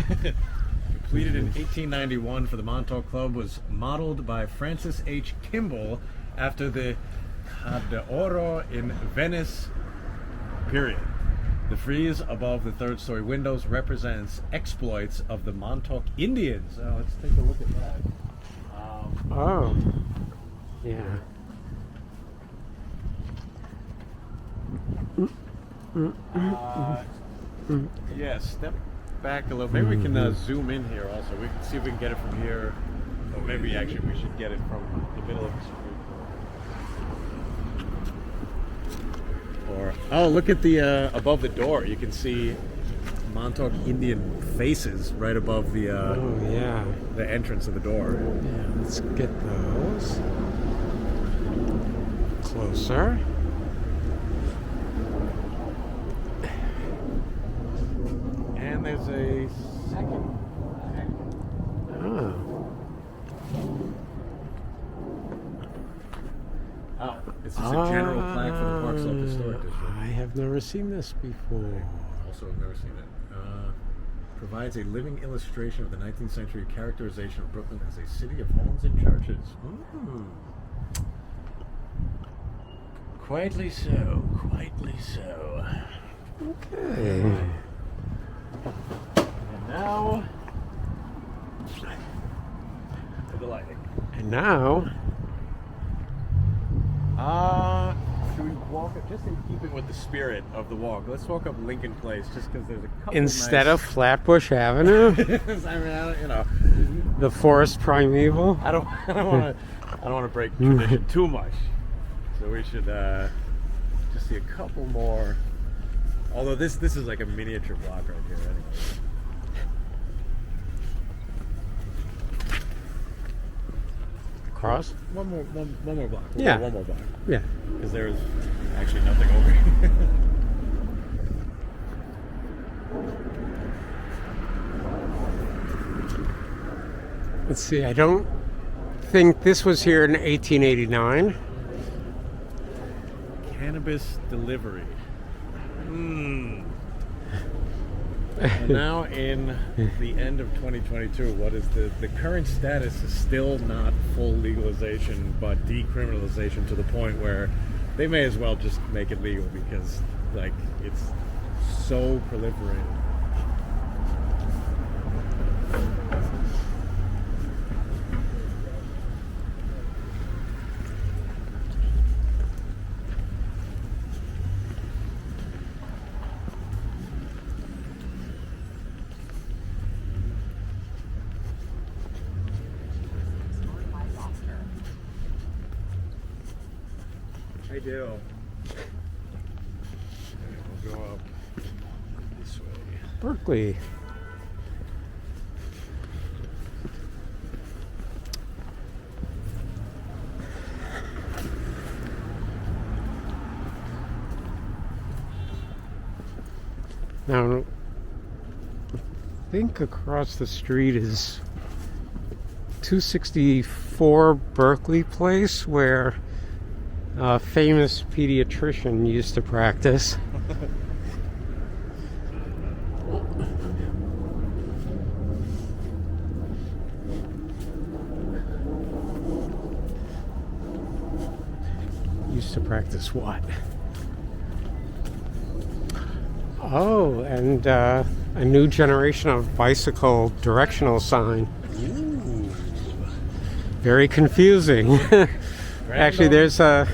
Completed in 1891 for the Montauk Club, was modeled by Francis H. Kimball after the Oro in Venice period. The frieze above the third-story windows represents exploits of the Montauk Indians. Let's take a look at that. Yeah. Yeah, step back a little. Maybe we can zoom in here also. We can see if we can get it from here. Or maybe actually we should get it from the middle of the street. Or look at the above the door. You can see Montauk Indian faces right above the the entrance of the door. Yeah, let's get those closer. And there's a second. This is a general plaque for the Park Slope Historic District. I have never seen this before. Also have never seen it. Provides a living illustration of the 19th century characterization of Brooklyn as a city of homes and churches. Quietly so. Okay. And now, the lighting. And now, should we walk up, just in keeping with the spirit of the walk, let's walk up Lincoln Place, just because there's a couple instead of Flatbush Avenue, the Forest Primeval. I don't want to break tradition too much, so we should just see a couple more. Although this is like a miniature block right here, anyway. Cross? One more block. Yeah. One more block. Yeah. Because there's actually nothing over here. Let's see, I don't think this was here in 1889. Cannabis delivery. And now in the end of 2022, what is the current status is still not full legalization, but decriminalization to the point where they may as well just make it legal because like it's so proliferated. I do. We'll go up this way. Berkeley. Now, I think across the street is 264 Berkeley Place, where a famous pediatrician used to practice. Used to practice what? Oh, and a new generation of bicycle directional sign. Ooh. Very confusing. Actually, there's a...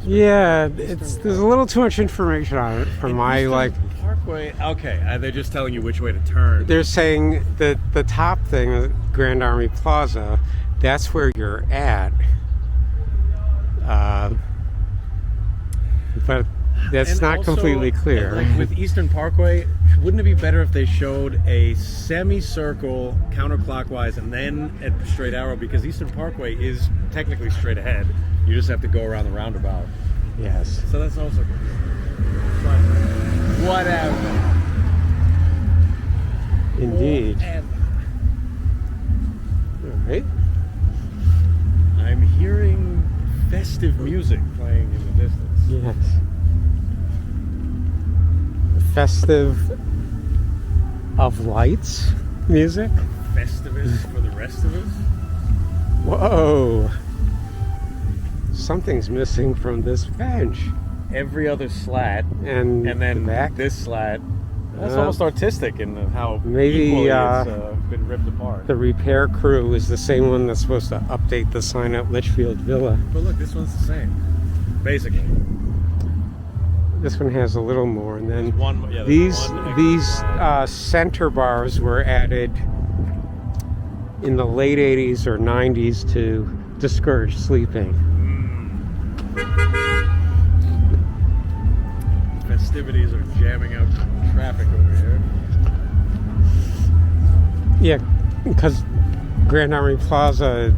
Yeah, there's a little too much information on it for my, like... Parkway. Okay, they're just telling you which way to turn. They're saying that the top thing, the Grand Army Plaza, that's where you're at. But that's And not also, completely clear. Like with Eastern Parkway, wouldn't it be better if they showed a semicircle counterclockwise and then a straight arrow? Because Eastern Parkway is technically straight ahead. You just have to go around the roundabout. Yes. So that's also good. But whatever. Indeed. Whatever. All right. I'm hearing festive music playing in the distance. Yes. Festive of lights music. Festivus for the rest of us. Whoa. Something's missing from this bench. Every other slat, And and then the back. this slat. That's Uh, almost artistic in how maybe, equally it's been ripped apart. The repair crew is the same one that's supposed to update the sign at Litchfield Villa. But look, this one's the same, basically. This one has a little more, and then There's these one extra center bars were added in the late 80s or 90s to discourage sleeping. Festivities are jamming out traffic over here. Yeah, because Grand Army Plaza,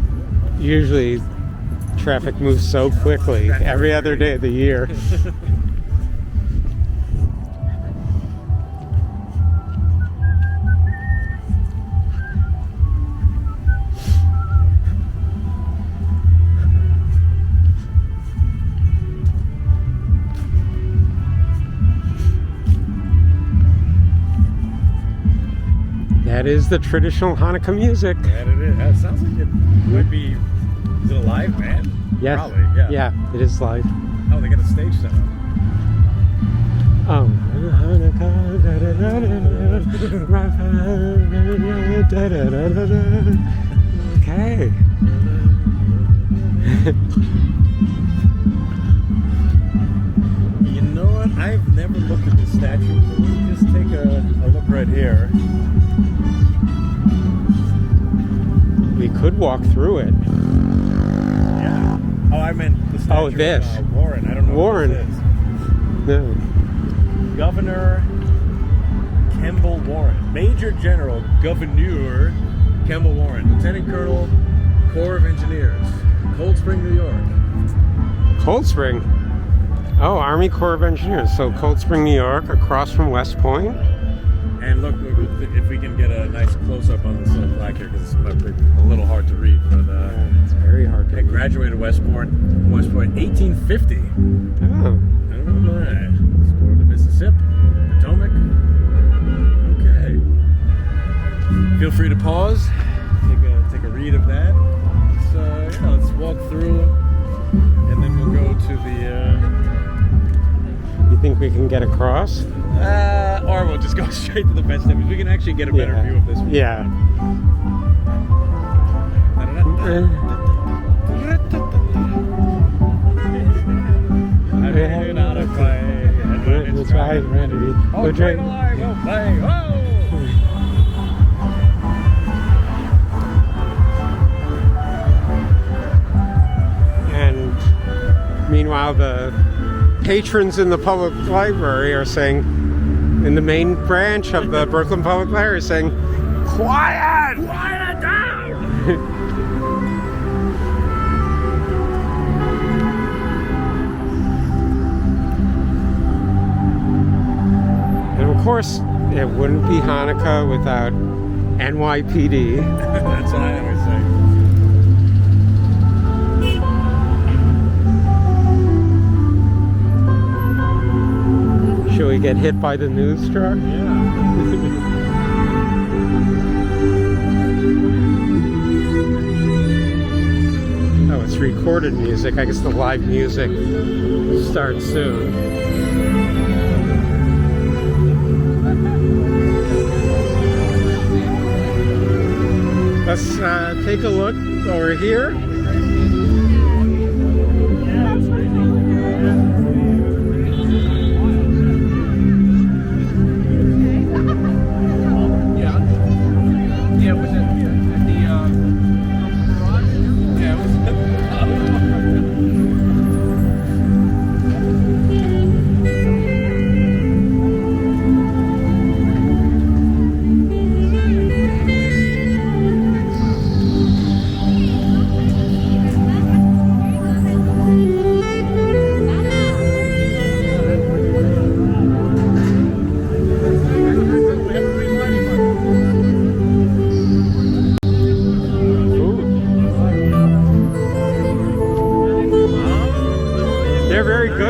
usually traffic moves so quickly every other day of the year. That is the traditional Hanukkah music. That it is. That sounds like it might be. Is it a live band? Yes. Probably, yeah. Yeah, it is live. Oh, they got a stage set up. Oh. Hanukkah, okay. You know what? I've never looked at this statue. Can we just take a look right here? We could walk through it. Yeah. Oh, I meant the statue. Oh, this. Of, Warren. I don't know Warren. what this is. No. Governor Kemble Warren. Major General Governor Kemble Warren. Lieutenant Colonel, Corps of Engineers. Cold Spring, New York. Cold Spring. Oh, Army Corps of Engineers. So Cold Spring, New York, across from West Point. And look, if we can get a nice close-up on this little plaque here, because it's a little hard to read. But It's very hard to I graduated West Point 1850. Oh. All right. Let's go to Mississippi, Potomac. Okay. Feel free to pause. Take a read of that. Let's walk through, and then we'll go to the. You think we can get across? Or we'll just go straight to the festivities. We can actually get a better view of this one. Yeah. That's right. Oh, train alive, we'll play. Oh! Meanwhile, the patrons in the public library are saying, in the main branch of the Brooklyn Public Library, saying, "Quiet! Quiet down!" And of course, it wouldn't be Hanukkah without NYPD. That's what I always say. Should we get hit by the news truck? Oh, it's recorded music. I guess the live music starts soon. Let's take a look over here.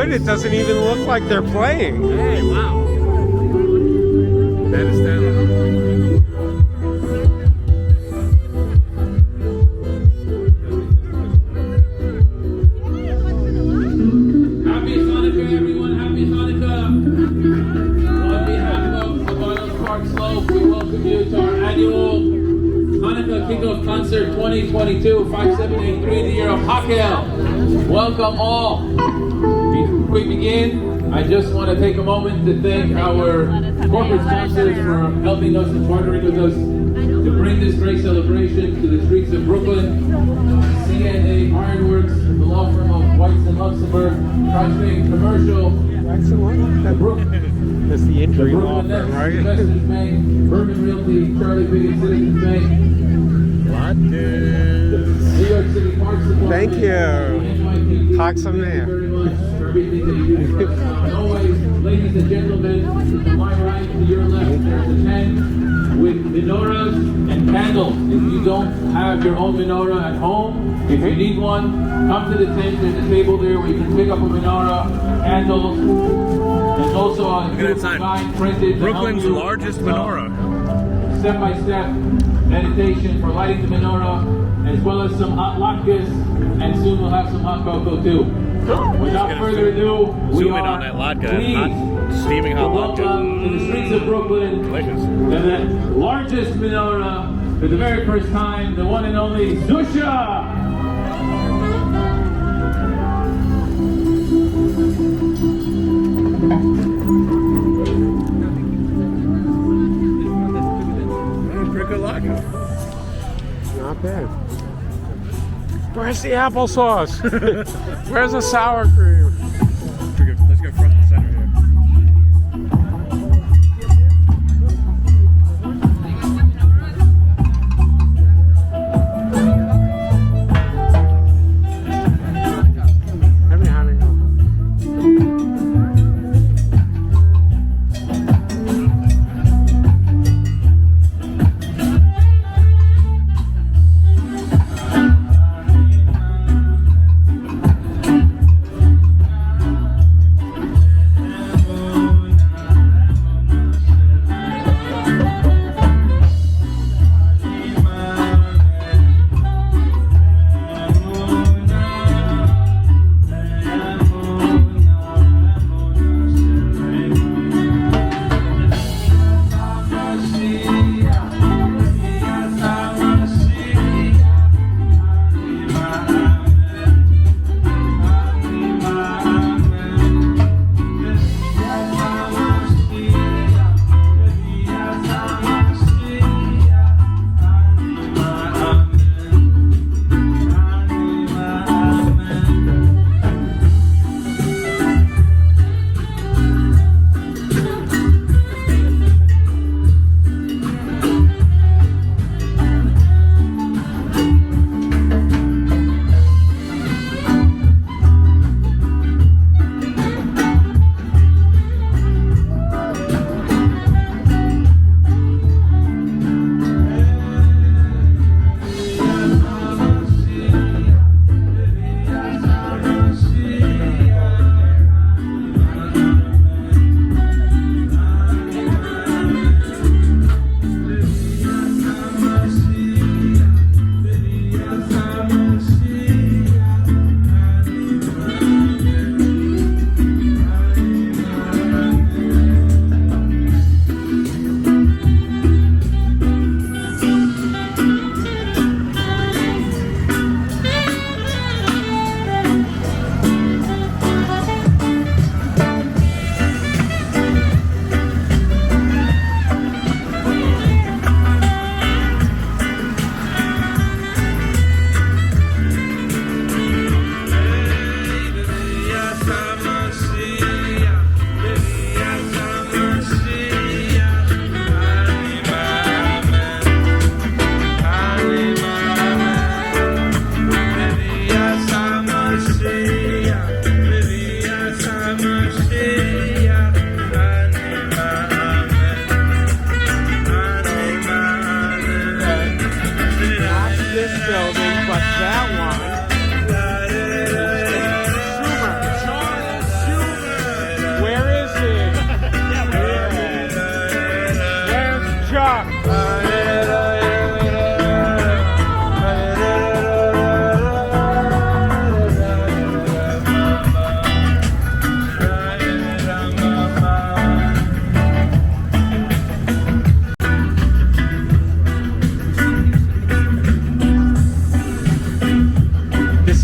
It doesn't even look like they're playing. Hey, wow. That is talented. Happy Hanukkah, everyone. Happy Hanukkah. On behalf of the Gowanus Park Slope, we welcome you to our annual Hanukkah Kickoff Concert 2022, 5783, the year of Hakel. Welcome all. Before we begin, I just want to take a moment to thank our corporate sponsors for helping us and partnering with us to bring this great celebration to the streets of Brooklyn. CNA Ironworks, the law firm of Weiss and Luxembourg, Tri-State Commercial, That's the one. That's the injury law firm, right? Investors Bank, Bourbon Realty, Charlie Biggin Citizens Bank, New York City Parks Department. Thank you. Talk some Thank you there. very much for everything that you do for us. And always, ladies and gentlemen, to my right, to your left, there's a tent with menorahs and candles. If you don't have your own menorah at home, if you need one, come to the tent. There's a table there where you can pick up a menorah, candles. There's also a beautiful guide printed. Brooklyn's largest menorah. Step-by-step meditation for lighting the menorah, as well as some hot latkes, and soon we'll have some hot cocoa too. Without further ado, we zoom in are on that latke. pleased Hot, steaming hot to welcome to the streets of Brooklyn Delicious. the largest menorah for the very first time, the one and only Zusha. Not bad. Where's the applesauce? Where's the sour cream? Let's go front and center here. Happy Hanukkah.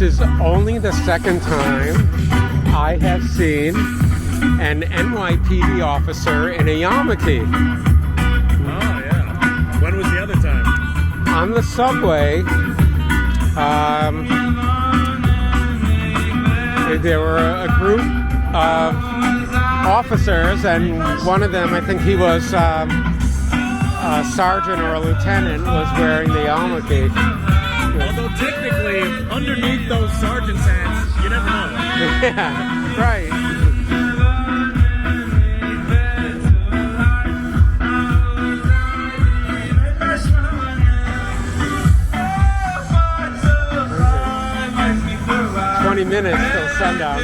is only the second time I have seen an NYPD officer in a yarmulke. Oh, yeah. When was the other time? On the subway, there were a group of officers, and one of them, I think he was a sergeant or a lieutenant, was wearing the yarmulke. Although technically, underneath those sergeant's hats, you never know. Yeah, right. 20 minutes till sundown.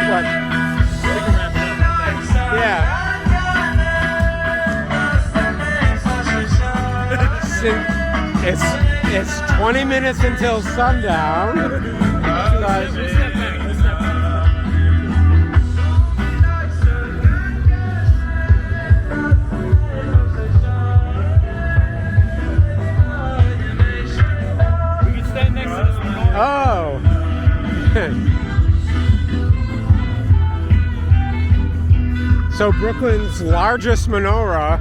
What? Yeah. It's 20 minutes until sundown. Oh. So Brooklyn's largest menorah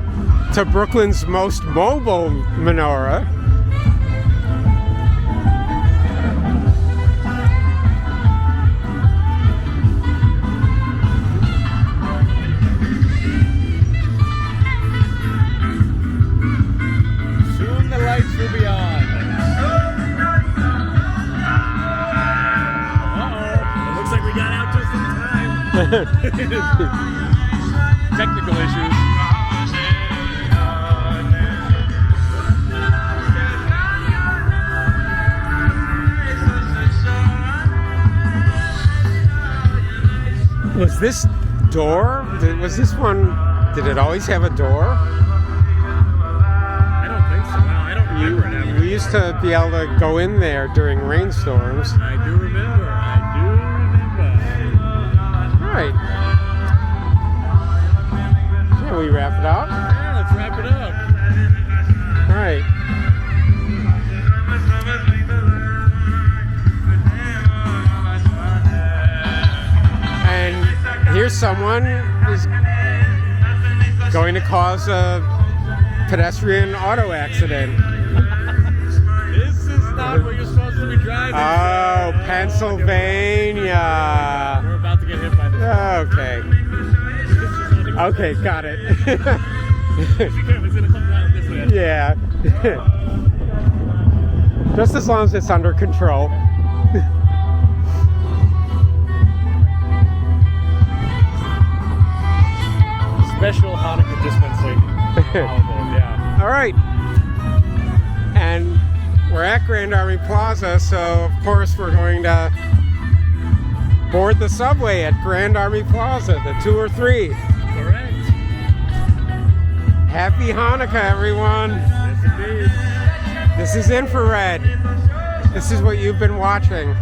to Brooklyn's most mobile menorah. Soon the lights will be on. Like we got out just in time. Technical issues. Was this door? Was this one? Did it always have a door? I don't think so. No, I don't remember it ever. We used to be able to go in there during rainstorms. I do remember. Right. Shall we wrap it up? Yeah, let's wrap it up. All right. And here's someone who's going to cause a pedestrian auto accident. This is not where you're supposed to be driving. Oh, Pennsylvania. We're about to get hit by this. Okay. Okay, got it. It's gonna come down this way. Yeah. Just as long as it's under control. Special Hanukkah dispensing. Yeah. All right. And we're at Grand Army Plaza, so of course we're going to board the subway at Grand Army Plaza, the 2 or 3. Correct. Happy Hanukkah, everyone. Yes, indeed. This is Infrared. This is what you've been watching.